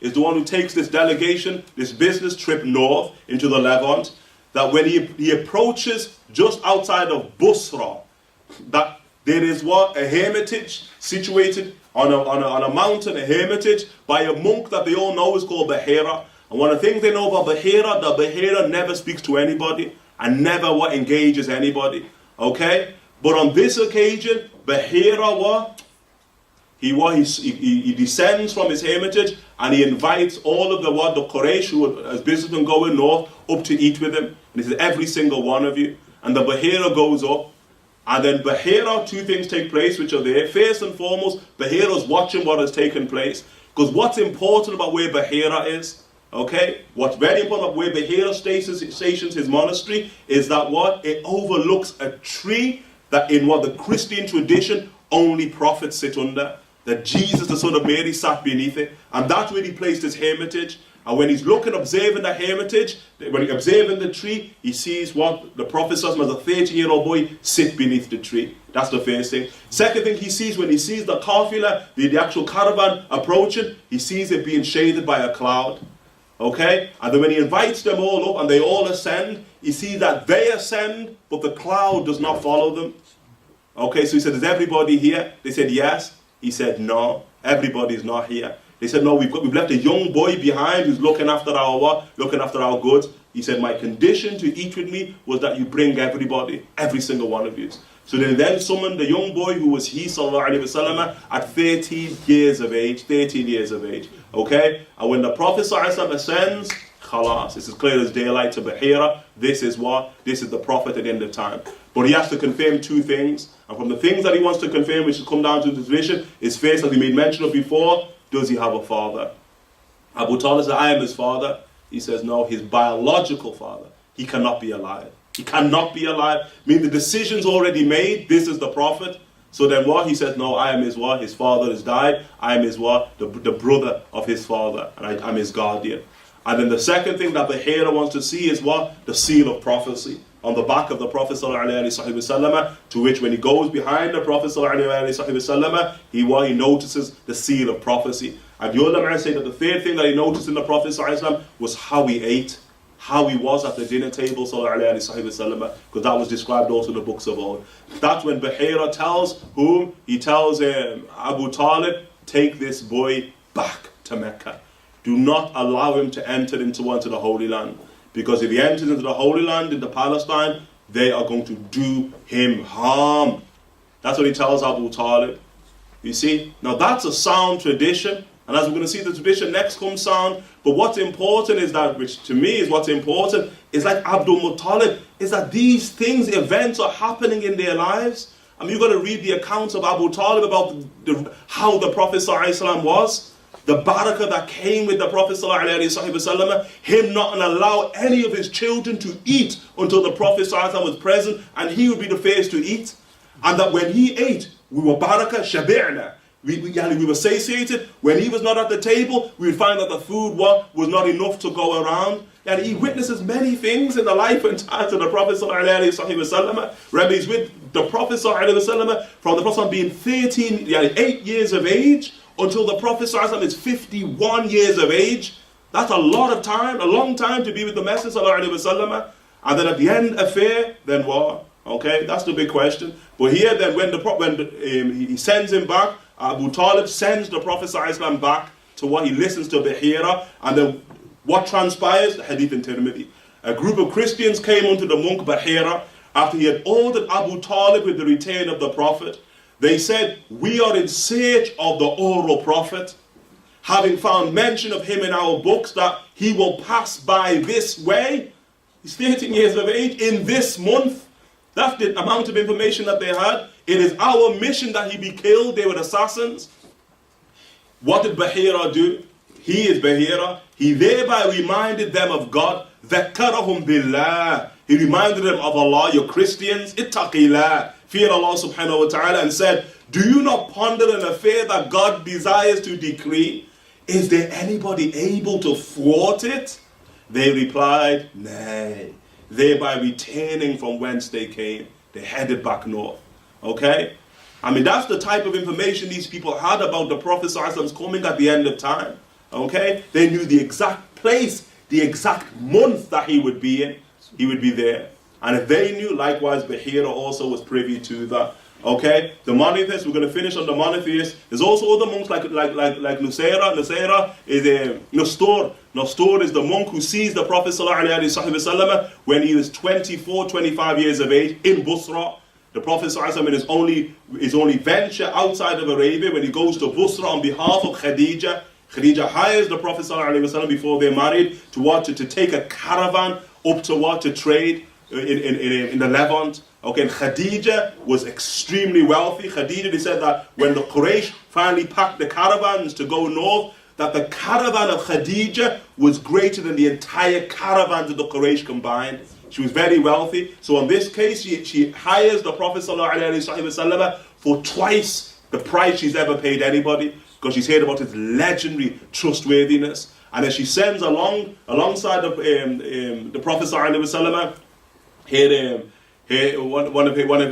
is the one who takes this delegation, this business trip north into the Levant, that when he approaches just outside of Busra, that there is a hermitage situated on a mountain, a hermitage by a monk that they all know is called Bahira. And one of the things they know about Bahira, that Bahira never speaks to anybody and never engages anybody. Okay? But on this occasion, Bahira he descends from his hermitage and he invites all of the Quraysh who as businessmen going north up to eat with him. And he says, every single one of you. And the Bahira goes up. And then Bahira, two things take place which are there. First and foremost, Bahira's watching what has taken place. Because what's important about where Bahira is, okay? What's very important about where Bahira stations his monastery is that it overlooks a tree that in the Christian tradition only prophets sit under. That Jesus, the son of Mary, sat beneath it. And that's where he placed his hermitage. And when he's observing the hermitage, when he's observing the tree, he sees what the Prophet says as a 13-year-old boy sit beneath the tree. That's the first thing. Second thing he sees, when he sees the qafila, the actual caravan approaching, he sees it being shaded by a cloud. Okay? And then when he invites them all up and they all ascend, he sees that they ascend, but the cloud does not follow them. Okay, so he said, is everybody here? They said, yes. He said, no, everybody's not here. They said, no, we've left a young boy behind who's looking after our goods. He said, my condition to eat with me was that you bring everybody, every single one of you. So they then summoned the young boy who was sallallahu alaihi wasallam, at 13 years of age. Okay? And when the Prophet sallallahu alaihi wasallam ascends, khalas, it's as clear as daylight to Bahira. This is the Prophet at the end of time. But he has to confirm two things. And from the things that he wants to confirm, which come down to the tradition, is first, as we made mention of before, does he have a father? Abu Talib said, I am his father. He says, no, his biological father. He cannot be alive. He cannot be alive. I mean, the decision's already made. This is the Prophet. So then what? He says, no, I am his what? His father has died. I am his what? The brother of his father. And I'm his guardian. And then the second thing that Bahira wants to see is what? The seal of prophecy. on the back of the Prophet ﷺ, to which when he goes behind the Prophet ﷺ, he notices the seal of prophecy. And the ulama say that the third thing that he noticed in the Prophet ﷺ was how he ate, how he was at the dinner table, ﷺ, because that was described also in the books of old. That's when Bahira tells whom? He tells Abu Talib, take this boy back to Mecca. Do not allow him to enter into the Holy Land. Because if he enters into the Holy Land, into Palestine, they are going to do him harm. That's what he tells Abu Talib. You see? Now that's a sound tradition. And as we're going to see, the tradition next comes sound. But what's important is that, which to me is what's important, is like Abdul Muttalib, is that these things, events are happening in their lives. I mean, you've got to read the accounts of Abu Talib about how the Prophet ﷺ was. The barakah that came with the Prophet ﷺ, him not allow any of his children to eat until the Prophet ﷺ was present, and he would be the first to eat. And that when he ate, we were barakah, shabi'na. We were satiated. When he was not at the table, we would find that the food was not enough to go around. And he witnesses many things in the life and times of the Prophet ﷺ. Remember, he's with the Prophet ﷺ from the Prophet being 8 years of age, until the Prophet ﷺ is 51 years of age. That's a lot of time, a long time to be with the Messenger ﷺ. And then at the end affair, then what? Okay, that's the big question. But here then when he sends him back, Abu Talib sends the Prophet ﷺ back to what he listens to Bahira. And then what transpires? The hadith in Tirmidhi. A group of Christians came unto the monk Bahira after he had ordered Abu Talib with the return of the Prophet. They said, we are in search of the oral prophet, having found mention of him in our books that he will pass by this way. He's 13 years of age in this month. That's the amount of information that they had. It is our mission that he be killed. They were assassins. What did Bahira do? He is Bahira. He thereby reminded them of God. ذَكَّرَهُمْ بِاللَّهِ. He reminded them of Allah, you Christians. Ittaqillah. Fear Allah subhanahu wa ta'ala, and said, do you not ponder an affair that God desires to decree? Is there anybody able to thwart it? They replied, nay. Thereby returning from whence they came. They headed back north. Okay? I mean, that's the type of information these people had about the Prophet ﷺ's coming at the end of time. Okay? They knew the exact place, the exact month that he would be in. He would be there. And if they knew, likewise, Bahira also was privy to that. Okay? The monotheists, we're going to finish on the monotheists. There's also other monks like Nusayra. Nusayra is Nastur. Nastur is the monk who sees the Prophet ﷺ when he was 24, 25 years of age in Busra. The Prophet ﷺ in his only venture outside of Arabia, when he goes to Busra on behalf of Khadija. Khadija hires the Prophet ﷺ before they're married to take a caravan up to trade in the Levant. Okay, and Khadija was extremely wealthy. Khadija, they said that when the Quraysh finally packed the caravans to go north, that the caravan of Khadija was greater than the entire caravans of the Quraysh combined. She was very wealthy. So in this case, she hires the Prophet ﷺ for twice the price she's ever paid anybody, because she's heard about his legendary trustworthiness. And then she sends alongside the Prophet ﷺ, one of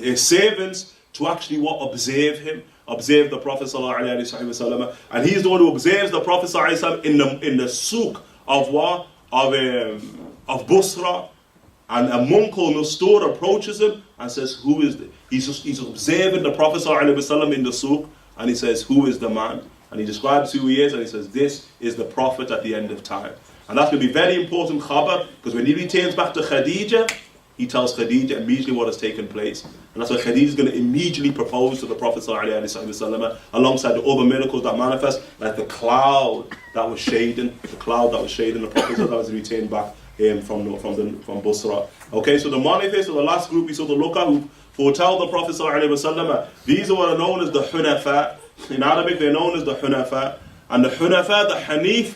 his servants to actually observe the Prophet ﷺ. And he's the one who observes the Prophet ﷺ in the souk of Busra. And a monk called Nastur approaches him and says, who is this? He's observing the Prophet ﷺ in the souk, and he says, who is the man? And he describes who he is, and he says, this is the Prophet at the end of time. And that's going to be very important khabar, because when he returns back to Khadija, he tells Khadija immediately what has taken place. And that's why Khadija is going to immediately propose to the Prophet ﷺ, alongside the other miracles that manifest, like the cloud that was shading the Prophet that was returned back from Busra. Okay, so the monotheists are the last group we saw to look at, who foretell the Prophet ﷺ. These are what are known as the Hunafa. In Arabic, they're known as the Hunafa. And the Hunafa, the Hanif,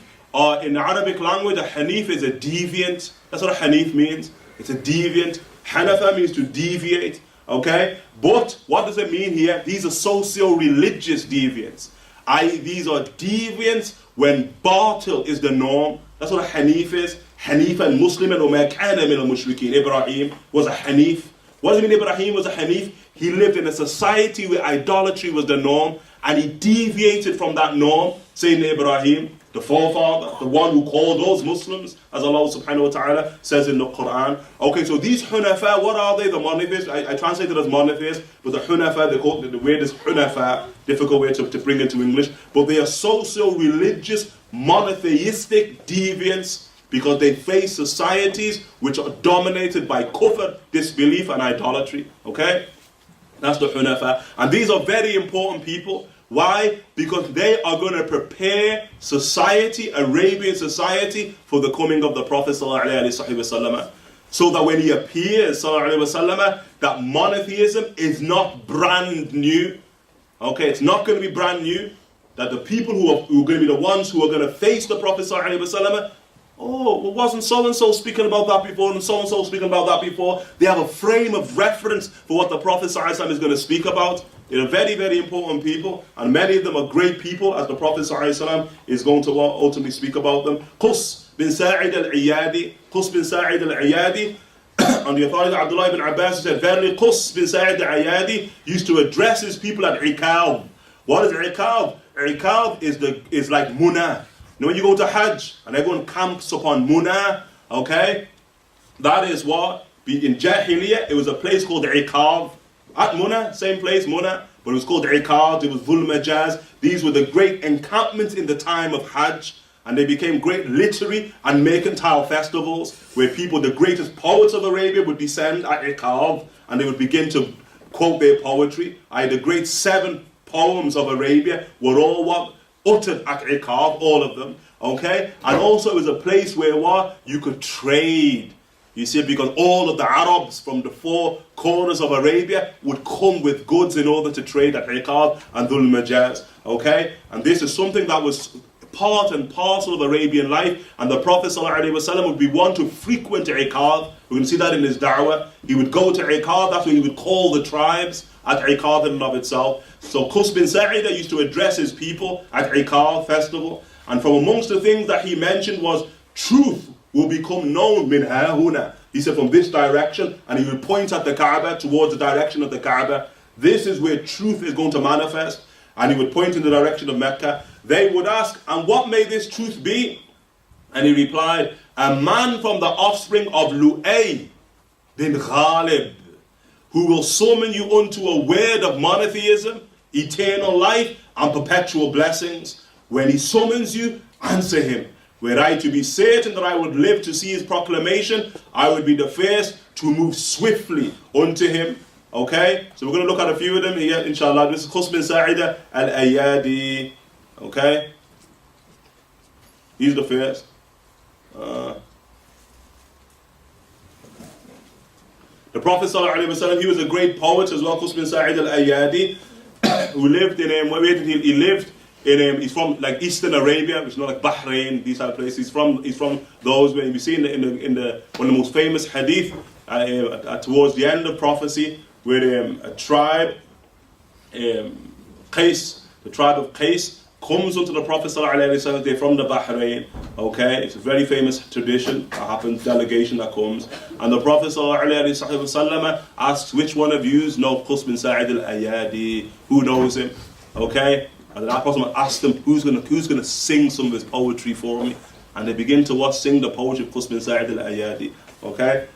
in Arabic language, a Hanif is a deviant. That's what a Hanif means. It's a deviant. Hanafa means to deviate. Okay? But what does it mean here? These are socio-religious deviants. These are deviants when batil is the norm. That's what a Hanif is. Hanifan Musliman وَمَا كَانَ مِنَ الْمُشْرِكِينَ. Ibrahim was a Hanif. What does it mean Ibrahim was a Hanif? He lived in a society where idolatry was the norm, and he deviated from that norm, saying Ibrahim, the forefather, the one who called us Muslims, as Allah subhanahu wa ta'ala says in the Quran. Okay, so these Hunafa, what are they? The monotheists, I translate it as monotheists, but the Hunafa, they call it, the word is Hunafa, difficult way to bring it to English, but they are socio-religious, monotheistic deviants, because they face societies which are dominated by kufr, disbelief and idolatry. Okay? That's the Hunafa. And these are very important people. Why? Because they are going to prepare society, Arabian society, for the coming of the Prophet ﷺ. So that when he appears, ﷺ, that monotheism is not brand new. Okay, it's not going to be brand new. That the people who are going to be the ones who are going to face the Prophet ﷺ, oh, well, wasn't so-and-so speaking about that before, and so-and-so speaking about that before. They have a frame of reference for what the Prophet ﷺ is going to speak about. They're very, very important people, and many of them are great people, as the Prophet ﷺ is going to ultimately speak about them. Qus bin Sa'id al-Iyadi, Qus bin Sa'id al-Iyadi, on the authority of Abdullah ibn Abbas, said, verily Qus bin Sa'id al-Iyadi used to address his people at Iqab. What is Iqab? Iqab is like Munah. You know, when you go to Hajj and everyone camps upon Munah, okay, that is what, in Jahiliyyah, it was a place called Iqab. At Munah, same place, Munah, but it was called Iqab, it was Dhul Majaz. These were the great encampments in the time of Hajj, and they became great literary and mercantile festivals where people, the greatest poets of Arabia, would descend at Iqab, and they would begin to quote their poetry. The great 7 poems of Arabia were all what? Uttered at Iqab, all of them, okay? And also it was a place where what? You could trade. You see, because all of the Arabs from the 4 corners of Arabia would come with goods in order to trade at Iqab and Dhul Majaz, okay? And this is something that was part and parcel of Arabian life, and the Prophet ﷺ would be one to frequent Iqab. We're going to see that in his da'wah. He would go to Iqab, that's when he would call the tribes at Iqab in and of itself. So Qus bin Sa'ida used to address his people at Iqab festival, and from amongst the things that he mentioned was truth will become known min hahuna. He said from this direction, and he would point at the Kaaba, towards the direction of the Kaaba. This is where truth is going to manifest, and he would point in the direction of Mecca. They would ask, and what may this truth be? And he replied, a man from the offspring of Lu'ay bin Ghalib, who will summon you unto a word of monotheism, eternal life, and perpetual blessings. When he summons you, answer him. Were I to be certain that I would live to see his proclamation, I would be the first to move swiftly unto him. Okay? So we're going to look at a few of them here, inshallah. This is Qus bin Sa'ida al-Ayadi. Okay? He's the first. The Prophet ﷺ, he was a great poet as well, Qus bin Sa'id al-Ayadi, who lived in, where did he lived? He's from like Eastern Arabia, which is not like Bahrain, these other places. He's from those where we see in the one of the most famous hadith towards the end of prophecy, where a tribe, Qais, the tribe of Qais, comes unto the Prophet ﷺ. They're from the Bahrain. Okay, it's a very famous tradition that happens, delegation that comes, and the Prophet ﷺ asks, which one of you know Qus bin Sa'id al-Ayadi? Who knows him? Okay. And that person asked them, who's gonna sing some of his poetry for me? And they begin to sing the poetry of Qus bin Sa'id al-Ayadi. Okay?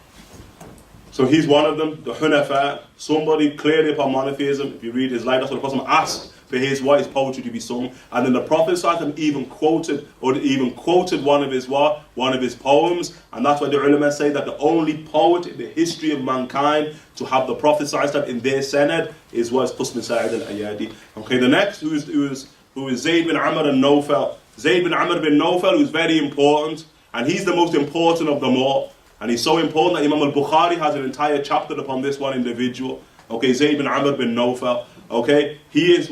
So he's one of them, the Hunafa, somebody clearly upon monotheism. If you read his life, that's what the Prophet asked for his poetry to be sung. And then the Prophet even quoted one of his poems. And that's why the ulama say that the only poet in the history of mankind to have the Prophet in their sanad was Qus bin Sa'id al-Ayadi. Okay, the next who is Zayd bin Amr al-Nawfal. Zayd bin Amr bin Nawfal, who's very important, and he's the most important of them all. And he's so important that Imam al-Bukhari has an entire chapter upon this one individual. Okay, Zayd bin Amr bin Nawfal. Okay, he is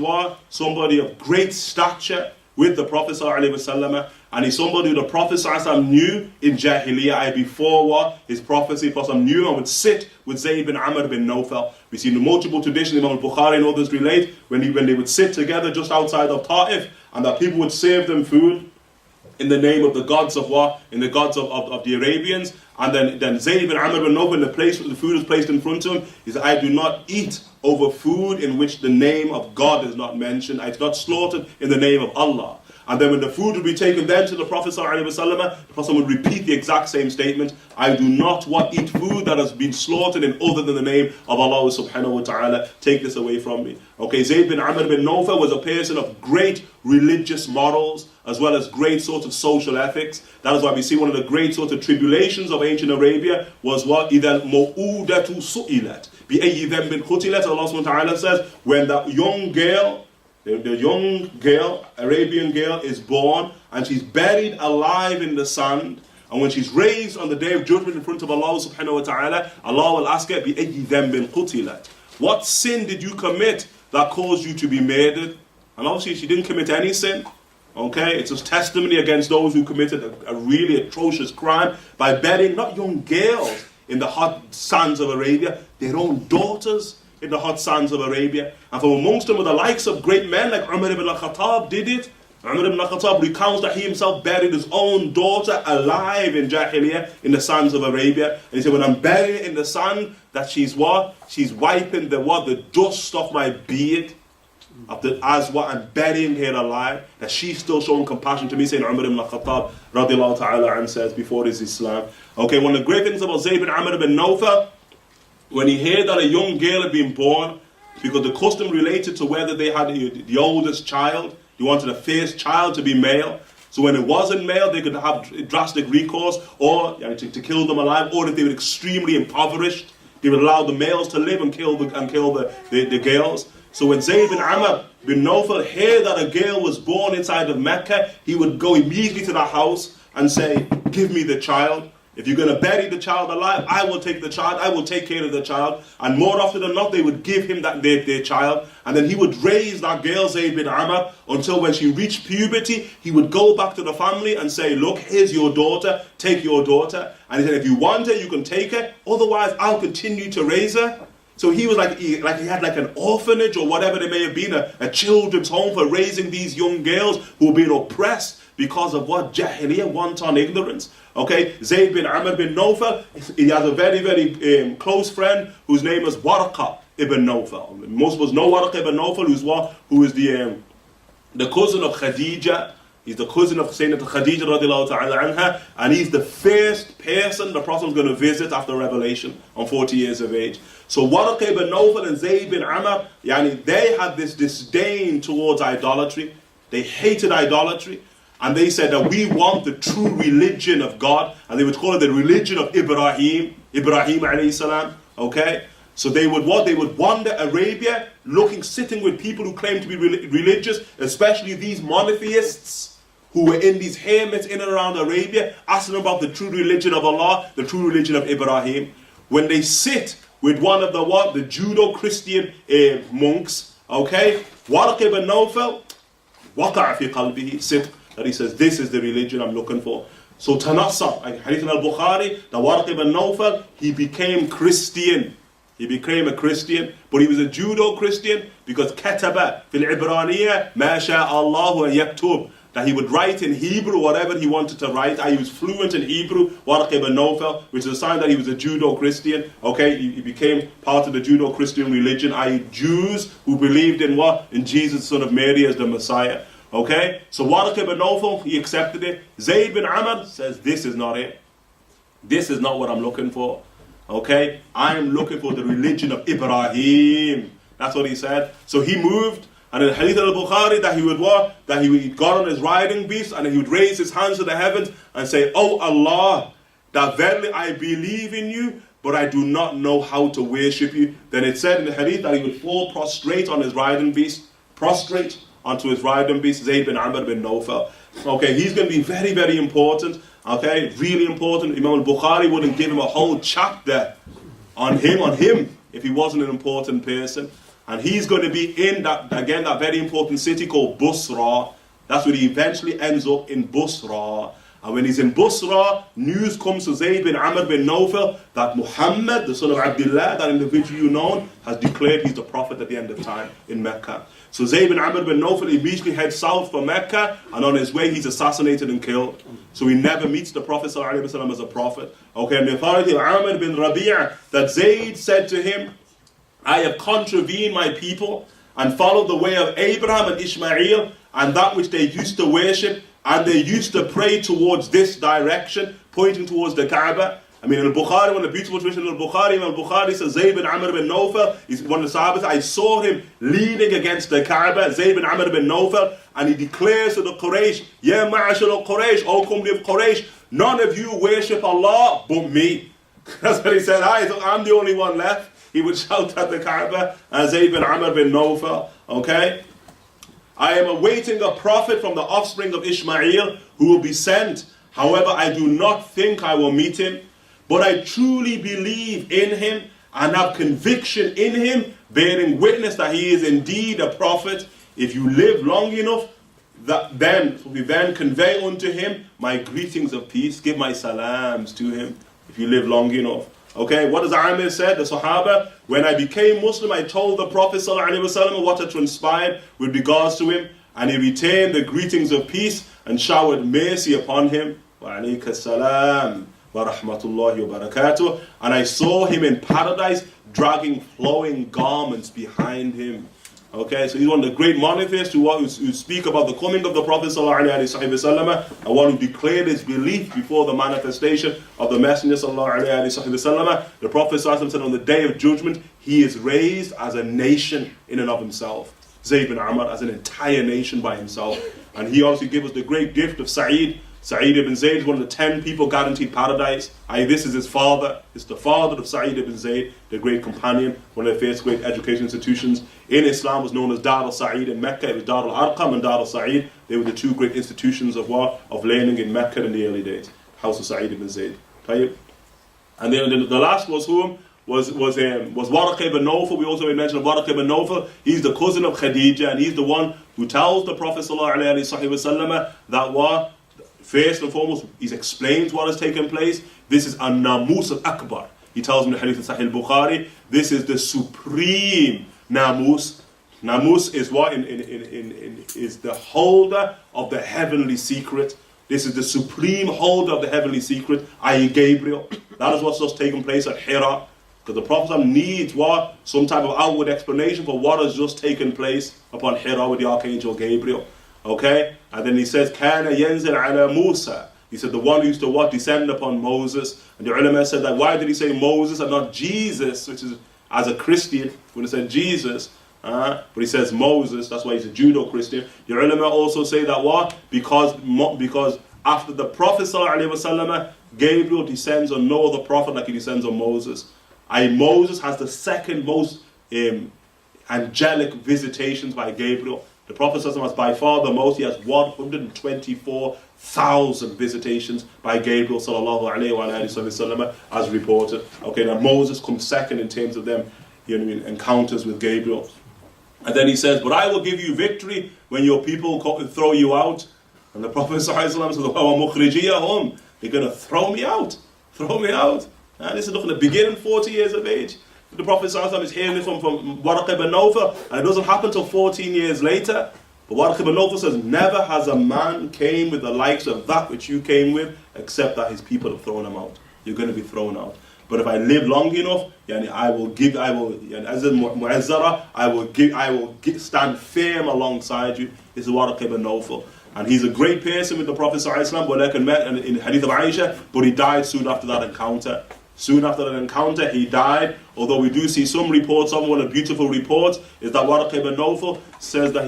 somebody of great stature with the Prophet ﷺ, and he's somebody who the Prophet ﷺ knew in Jahiliyyah before his prophecy. Prophet knew and would sit with Zayd bin Amr bin Nawfal. We see in the multiple traditions, Imam al-Bukhari and others relate, when they would sit together just outside of Ta'if, and that people would serve them food. in the name of the gods of what? In the gods of the Arabians. And then Zayd bin Amr bin Nawfal, in the place where the food was placed in front of him, he said, I do not eat over food in which the name of God is not mentioned. I do not slaughter in the name of Allah. And then when the food would be taken then to the Prophet ﷺ, the Prophet would repeat the exact same statement. I do not eat food that has been slaughtered in other than the name of Allah subhanahu wa ta'ala. Take this away from me. Okay, Zayd bin Amr bin Nawfal was a person of great religious morals, as well as great sort of social ethics. That is why we see one of the great sort of tribulations of ancient Arabia was what? إِذَا الْمَوْءُودَةُ سُئِلَتْ بِأَيِّ ذَنْبٍ قُتِلَتْ. Allah subhanahu wa ta'ala says, when that young girl, the young girl, Arabian girl, is born and she's buried alive in the sand, and when she's raised on the day of judgment in front of Allah subhanahu wa ta'ala, Allah will ask her, بِأَيِّ ذَنْبٍ قُتِلَتْ. What sin did you commit that caused you to be murdered? And obviously she didn't commit any sin. Okay, it's a testimony against those who committed a really atrocious crime by burying not young girls in the hot sands of Arabia, their own daughters in the hot sands of Arabia. And from amongst them were the likes of great men like Umar ibn al-Khattab did it. Umar ibn al-Khattab recounts that he himself buried his own daughter alive in Jahiliyyah in the sands of Arabia. And he said, when I'm burying in the sand, that she's what? She's wiping the dust off my beard. As what I'm burying her alive, that she's still showing compassion to me, saying Umar ibn al-Khattab radiallahu ta'ala an says before his Islam. Okay, one of the great things about Zayd bin Amr bin Nawfal, when he heard that a young girl had been born, because the custom related to whether they had the oldest child, he wanted the first child to be male. So when it wasn't male, they could have drastic recourse, or to kill them alive, or if they were extremely impoverished, they would allow the males to live and kill the girls. So when Zayd bin Amr bin Nawfal heard that a girl was born inside of Mecca, he would go immediately to that house and say, give me the child. If you're going to bury the child alive, I will take the child, I will take care of the child. And more often than not, they would give him their child. And then he would raise that girl, Zayd bin Amr, until when she reached puberty, he would go back to the family and say, look, here's your daughter, take your daughter. And he said, if you want her, you can take her. Otherwise, I'll continue to raise her. So he was like he had like an orphanage or whatever it may have been, a children's home for raising these young girls who were being oppressed because of what? Jahiliyyah, wanton ignorance. Okay, Zayd bin Amr bin Nawfal, he has a very, very close friend whose name is Warqa ibn Nawfal. Most of us know Warqa ibn Nawfal, who is the cousin of Khadija. He's the cousin of Sayyidina Khadija radiallahu ta'ala anha, and he's the first person the Prophet was going to visit after Revelation on 40 years of age. So Warqa ibn Nawfal and Zayd bin Amr, they had this disdain towards idolatry. They hated idolatry. And they said that we want the true religion of God, and they would call it the religion of Ibrahim alayhi salam. Okay? So they would what? They would wander Arabia, sitting with people who claim to be religious, especially these monotheists who were in these hermits in and around Arabia, asking them about the true religion of Allah, the true religion of Ibrahim. When they sit with one of the Judo-Christian monks, okay, Warqa ibn Nawfal, waqa'a fi qalbihi sidq, that he says, this is the religion I'm looking for. So Tanassa, Hadith al-Bukhari, the Warqa ibn Nawfal, he became Christian. He became a Christian, but he was a Judo-Christian because kataba fil Ibraniyya ma sha'a Allahu an yaktub, that he would write in Hebrew whatever he wanted to write. He was fluent in Hebrew, Warqa ibn Nawfal, which is a sign that he was a Judo-Christian. Okay, he became part of the Judo-Christian religion, i.e. Jews who believed in what? In Jesus, son of Mary, as the Messiah. Okay, so Warqa ibn Nawfal, he accepted it. Zayd bin Amr says, this is not it. This is not what I'm looking for. Okay, I'm looking for the religion of Ibrahim. That's what he said. So he moved, and in Hadith al-Bukhari, that he would what? That he would got on his riding beast, and he would raise his hands to the heavens and say, oh Allah, that verily I believe in you, but I do not know how to worship you. Then it said in the Hadith that he would fall prostrate on his riding beast, prostrate onto his riding beast, Zayd bin Amr bin Nawfal. Okay, he's going to be very, very important. Okay, really important. Imam al-Bukhari wouldn't give him a whole chapter on him, if he wasn't an important person. And he's going to be in that very important city called Busra. That's where he eventually ends up, in Busra. And when he's in Busra, news comes to Zayd bin Amr bin Nawfal that Muhammad, the son of Abdullah, that individual you know, has declared he's the prophet at the end of time in Mecca. So Zayd bin Amr bin Nawfal immediately heads south for Mecca, and on his way he's assassinated and killed. So he never meets the Prophet ﷺ as a prophet. Okay, and the authority of Amr bin Rabi'ah, that Zayd said to him, I have contravened my people and followed the way of Abraham and Ishmael and that which they used to worship, and they used to pray towards this direction, pointing towards the Kaaba. I mean, in Al-Bukhari, one of the beautiful traditions of Al-Bukhari, Al-Bukhari says, Zayd bin Amr bin Nawfal, he's one of the Sahabas, I saw him leaning against the Kaaba, Zayd bin Amr bin Nawfal, and he declares to the Quraysh, Ya ma'ashar al-Quraysh, O company of Quraysh, none of you worship Allah but me. That's what he said, I'm the only one left. He would shout at the Kaaba, and Zayd bin Amr bin Nawfal, okay? I am awaiting a prophet from the offspring of Ishmael who will be sent. However, I do not think I will meet him, but I truly believe in him and have conviction in him, bearing witness that he is indeed a prophet. If you live long enough, then convey unto him my greetings of peace, give my salams to him, if you live long enough. Okay, what does Amir said, the Sahaba? When I became Muslim, I told the Prophet ﷺ what had transpired with regards to him, and he retained the greetings of peace and showered mercy upon him. Wa alayka salam wa rahmatullahi wa barakatuh. And I saw him in paradise dragging flowing garments behind him. Okay, so he's one of the great monotheists who speak about the coming of the Prophet ﷺ, and one who declared his belief before the manifestation of the Messenger ﷺ. The Prophet ﷺ said on the Day of Judgment, he is raised as a nation in and of himself. Zayd bin Amr as an entire nation by himself. And he also gave us the great gift of Sa'id. Sa'id ibn Zayd is one of the 10 people guaranteed paradise. This is his father. It's the father of Sa'id ibn Zayd, the great companion, one of the first great education institutions in Islam was known as Dar al-Sa'id in Mecca. It was Dar al-Arqam and Dar al-Sa'id. They were the two great institutions of learning in Mecca in the early days. House of Sa'id ibn Zayd. And then the last was whom? Was Waraq ibn Nawfal. We also mentioned Waraq ibn Nawfal. He's the cousin of Khadija, and he's the one who tells the Prophet ﷺ that first and foremost, he explains what has taken place. This is an-namus al-akbar. He tells him in the hadith of Sahih Bukhari, this is the supreme namus. Namus is what? Is the holder of the heavenly secret. This is the supreme holder of the heavenly secret, i.e. Gabriel. That is what's just taken place at Hira. Because the Prophet needs what? Some type of outward explanation for what has just taken place upon Hira with the Archangel Gabriel. Okay? And then he says, Kana yanzil ala Musa. He said, the one who used to what? Descend upon Moses. And the ulama said that, why did he say Moses and not Jesus? Which is, as a Christian, when he said Jesus, but he says Moses, that's why he's a Judo-Christian. The ulama also say that what? Because after the Prophet ﷺ, Gabriel descends on no other prophet like he descends on Moses. Moses has the second most angelic visitations by Gabriel. The Prophet ﷺ has by far the most. He has 124,000 visitations by Gabriel ﷺ, as reported. Okay, now Moses comes second in terms of them, encounters with Gabriel. And then he says, but I will give you victory when your people throw you out. And the Prophet ﷺ says, they're going to throw me out. Throw me out. And this is looking at the beginning, 40 years of age. The Prophet ﷺ is hearing this from Waraq ibn Nawfal, and it doesn't happen until 14 years later. But Waraq ibn Nawfal says, never has a man came with the likes of that which you came with, except that his people have thrown him out. You're going to be thrown out. But if I live long enough, as a mu'azzara, I will stand firm alongside you. This is Waraq ibn Nawfal. And he's a great person with the Prophet ﷺ, but like in the hadith of Aisha, but he died soon after that encounter. Soon after that encounter, he died. Although we do see some reports, one of the beautiful reports is that Waraq ibn Nawfal says that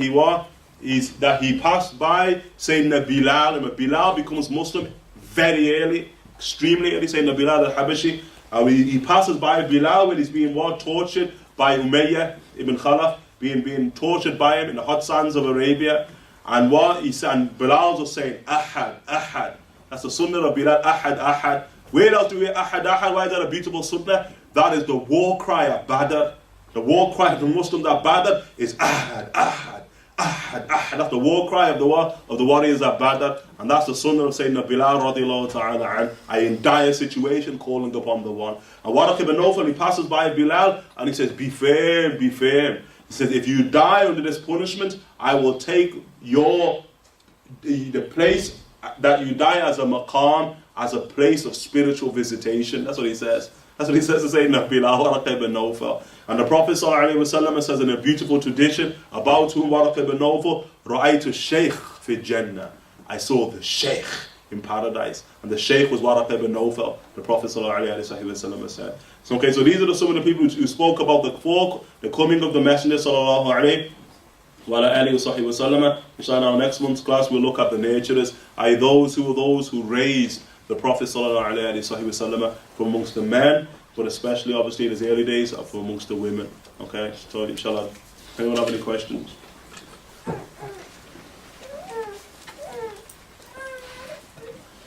he passed by Sayyidina Bilal, and Bilal becomes Muslim very early, extremely early. Sayyidina Bilal al-Habashi, he passes by Bilal when he's being tortured by Umayyah ibn Khalaf, being tortured by him in the hot sands of Arabia. And Bilal was saying, Ahad, Ahad. That's the sunnah of Bilal, Ahad, Ahad. Where else do we Ahad, Ahad? Why is that a beautiful sunnah? That is the war cry at Badr. The war cry of the Muslims at Badr is Ahad, Ahad, Ahad. Ahad, Ahad. That's the war cry of the warriors at Badr, and that's the sunnah of Sayyidina Bilal radiallahu ta'ala an, in dire situation calling upon the one. And Waraq ibn Nawfal, he passes by Bilal and he says, be firm, be firm. He says, if you die under this punishment, I will take the place that you die as a maqam, as a place of spiritual visitation. That's what he says. That's what he says to Sayyidina Bilal, Waraq ibn Nawfal. And the Prophet ﷺ says in a beautiful tradition about whom Waraq ibn Nawfal, Ra'aytu shaykh fi jannah. I saw the shaykh in paradise. And the shaykh was Waraq ibn Nawfal, the Prophet ﷺ said. So, okay, so these are some of the people who spoke about the coming of the Messenger sallallahu alayhi wa alihi wa sallam. Inshallah, our next month's class we'll look at the naturers, those who raised the Prophet sallallahu alayhi wa sallam from amongst the men, but especially obviously in his early days from amongst the women. Okay, so inshallah, anyone have any questions?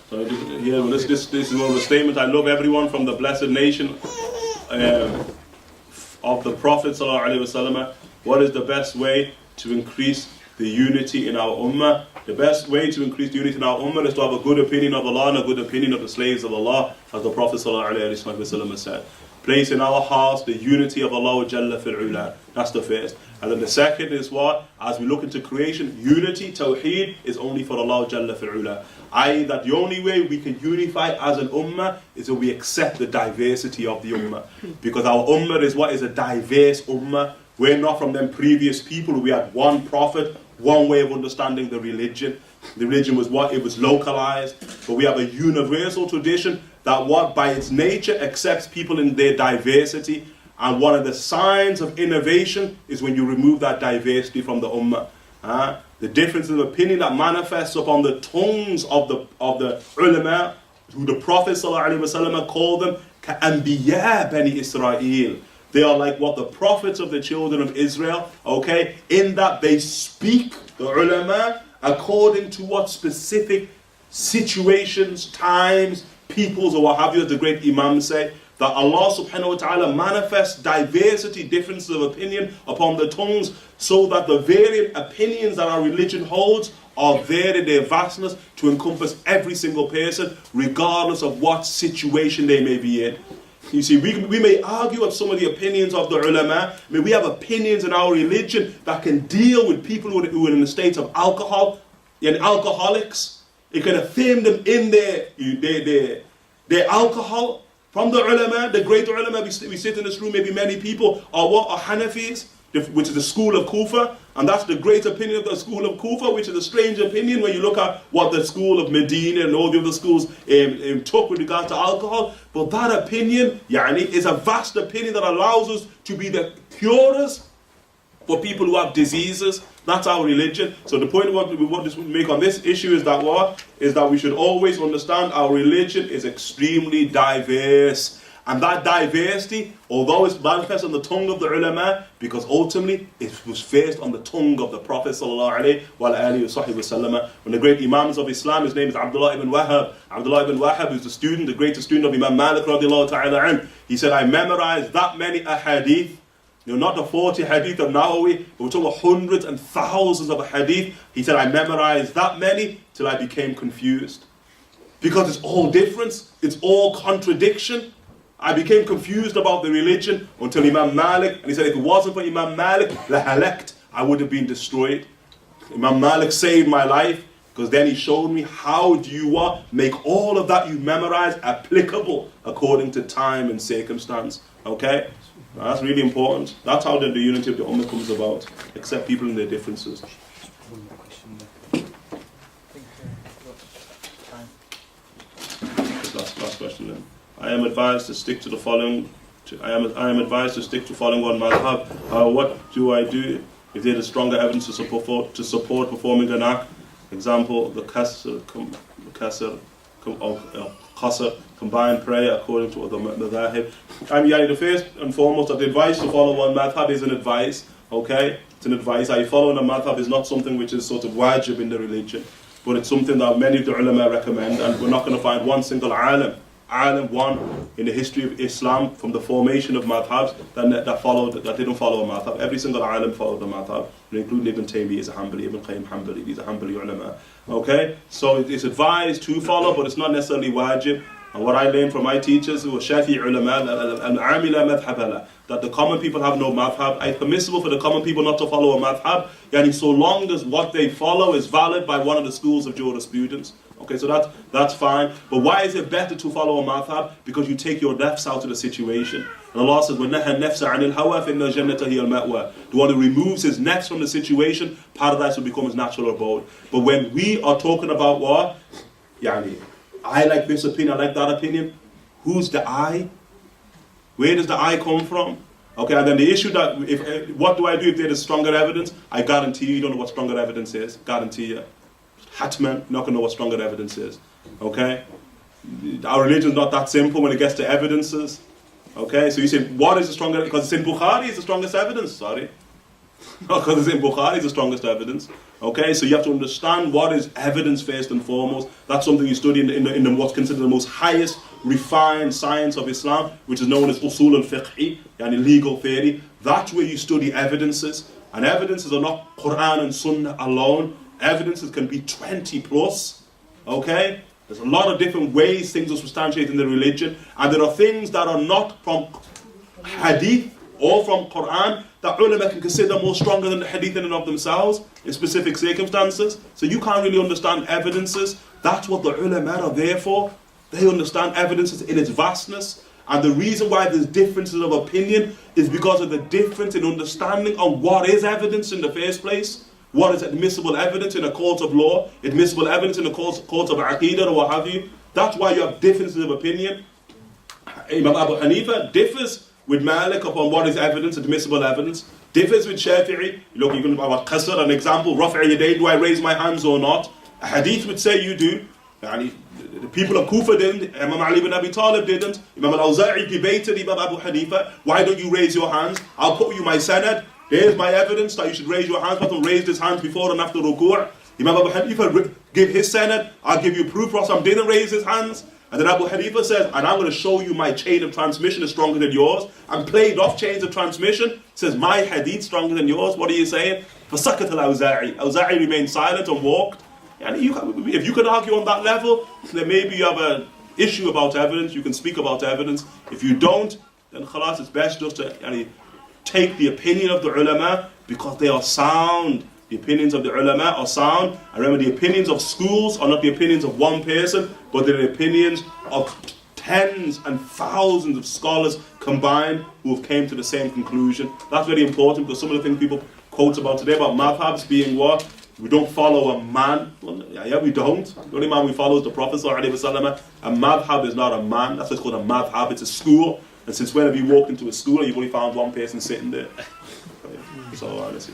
So yeah, well, this is one of the statements. I love everyone from the blessed nation of the Prophet sallallahu alaihi wasallam. What is the best way to increase the unity in our ummah? The best way to increase the unity in our ummah is to have a good opinion of Allah and a good opinion of the slaves of Allah, as the Prophet sallallahu alaihi wasallam said. Place in our hearts the unity of Allah Jalla fil Ula. That's the first. And then the second is what? As we look into creation, unity, tawheed, is only for Allah Jalla fil Ula. I.e. that the only way we can unify as an ummah is if we accept the diversity of the ummah. Because our ummah is what is a diverse ummah. We're not from them previous people who we had one prophet, one way of understanding the religion. The religion was what? It was localized. But we have a universal tradition that what by its nature accepts people in their diversity. And one of the signs of innovation is when you remove that diversity from the ummah. The difference of opinion that manifests upon the tongues of the ulama, who the Prophet ﷺ called them Ka'anbiya Bani Israel. They are like what the prophets of the children of Israel, okay, in that they speak, the ulama, according to what specific situations, times, peoples, or what have you, as the great Imam say, that Allah subhanahu wa ta'ala manifests diversity, differences of opinion upon the tongues, so that the varied opinions that our religion holds are there in their vastness to encompass every single person, regardless of what situation they may be in. You see, we may argue at some of the opinions of the ulama. I mean, we have opinions in our religion that can deal with people who are in a state of alcohol, and alcoholics. It can affirm them in their alcohol. From the ulama, the great ulama, we sit in this room, maybe many people are what? Are Hanafis, which is the school of Kufa, and that's the great opinion of the school of Kufa, which is a strange opinion when you look at what the school of Medina and all the other schools took with regard to alcohol. But that opinion, is a vast opinion that allows us to be the curers for people who have diseases. That's our religion. So the point of what we want to make on this issue is that what? Is that we should always understand our religion is extremely diverse. And that diversity, although it's manifest on the tongue of the ulama, because ultimately it was first on the tongue of the Prophet sallallahu alaihi wasallam. When the great Imams of Islam, his name is Abdullah ibn Wahhab. Abdullah ibn Wahhab, who's the student, the greatest student of Imam Malik radiallahu ta'ala anhu. He said, I memorized that many ahadith. Not the 40 hadith of Nabawiyy, but we're talking hundreds and thousands of hadith. He said, I memorized that many till I became confused. Because it's all difference, it's all contradiction. I became confused about the religion until Imam Malik, and he said, if it wasn't for Imam Malik, la halakt, I would have been destroyed. Imam Malik saved my life, because then he showed me how do you make all of that you memorize applicable according to time and circumstance. Okay? That's really important. That's how the unity of the Ummah comes about. Accept people in their differences. One more question there. Last question then. I am advised to stick to the following. I am advised to stick to following one madhab. What do I do if there is stronger evidence to support performing an act? Example: the qasr, combined prayer according to other madhahib. The first and foremost, that the advice to follow one madhab is an advice. Okay, it's an advice. Following a madhab is not something which is sort of wajib in the religion, but it's something that many of the ulama recommend, and we're not going to find one single alim alim, one in the history of Islam from the formation of madhabs that didn't follow a madhab. Every single alim followed the madhab, including Ibn Taymiyyah is a Hanbali, Ibn Qayyim Hanbali, these are Hanbali ulama. Okay, so it's advised to follow, but it's not necessarily wajib. And what I learned from my teachers who were Shafi'i ulama, that the common people have no madhab. It's permissible for the common people not to follow a madhab, yani so long as what they follow is valid by one of the schools of jurisprudence. Okay, so that's fine. But why is it better to follow a madhab? Because you take your nafs out of the situation. And Allah says, وَنَهَا النَّفْسَ عَنِ الْهَوَى فِإِنَّ الْجَنَّةَ هِيَ الْمَأْوَى. The one who removes his nafs from the situation, paradise will become his natural abode. But when we are talking about what? Yani, I like this opinion, I like that opinion. Who's the I? Where does the I come from? Okay, and then the issue that, what do I do if there is stronger evidence? I guarantee you don't know what stronger evidence is. Guarantee you. Hatman, you're not going to know what stronger evidence is. Okay? Our religion is not that simple when it gets to evidences. Okay, so you say, what is the stronger? Because it's in Bukhari, it's the strongest evidence. Sorry. Not because it's in Bukhari, it's the strongest evidence. Okay, so you have to understand what is evidence first and foremost. That's something you study in what's considered the most highest refined science of Islam, which is known as usul al-fiqh, yani legal theory. That's where you study evidences. And evidences are not Quran and Sunnah alone. Evidences can be 20 plus. Okay? There's a lot of different ways things are substantiated in the religion. And there are things that are not from hadith or from Quran that ulama can consider more stronger than the hadith in and of themselves in specific circumstances. So you can't really understand evidences. That's what the ulama are there for. They understand evidences in its vastness. And the reason why there's differences of opinion is because of the difference in understanding on what is evidence in the first place. What is admissible evidence in a court of law, admissible evidence in a court of aqeedah or what have you. That's why you have differences of opinion. Imam Abu Hanifa differs with Malik upon what is evidence, admissible evidence. Differs with Shafi'i. Look, even about qasr, an example, Raf'i yadayn, do I raise my hands or not? A hadith would say you do. Yani, the people of Kufa didn't, Imam Ali ibn Abi Talib didn't, Imam al-Awza'i debated Imam Abu Hanifa, why don't you raise your hands? I'll put you my sanad. Here's my evidence that you should raise your hands. Prophet raised his hands before and after ruku'. Imam Abu Hanifa give his sanad. I'll give you proof Rasul didn't raise his hands. And then Abu Hanifa says, and I'm going to show you my chain of transmission is stronger than yours. And played off chains of transmission. Says, my hadith stronger than yours. What are you saying? فَسَكَتَ الْأَوْزَاعِي. Awza'i remained silent and walked. And if you can argue on that level, then maybe you have an issue about evidence. You can speak about evidence. If you don't, then khalas, it's best just to take the opinion of the ulama because they are sound. The opinions of the ulama are sound. And remember, the opinions of schools are not the opinions of one person, but they're the opinions of tens and thousands of scholars combined who have came to the same conclusion. That's very important because some of the things people quote about today about madhabs being what? We don't follow a man. Well, yeah, we don't. The only man we follow is the Prophet ﷺ. A madhab is not a man. That's what's called a madhab. It's a school. And since when have you walked into a school and you've only found one person sitting there? So, let's see.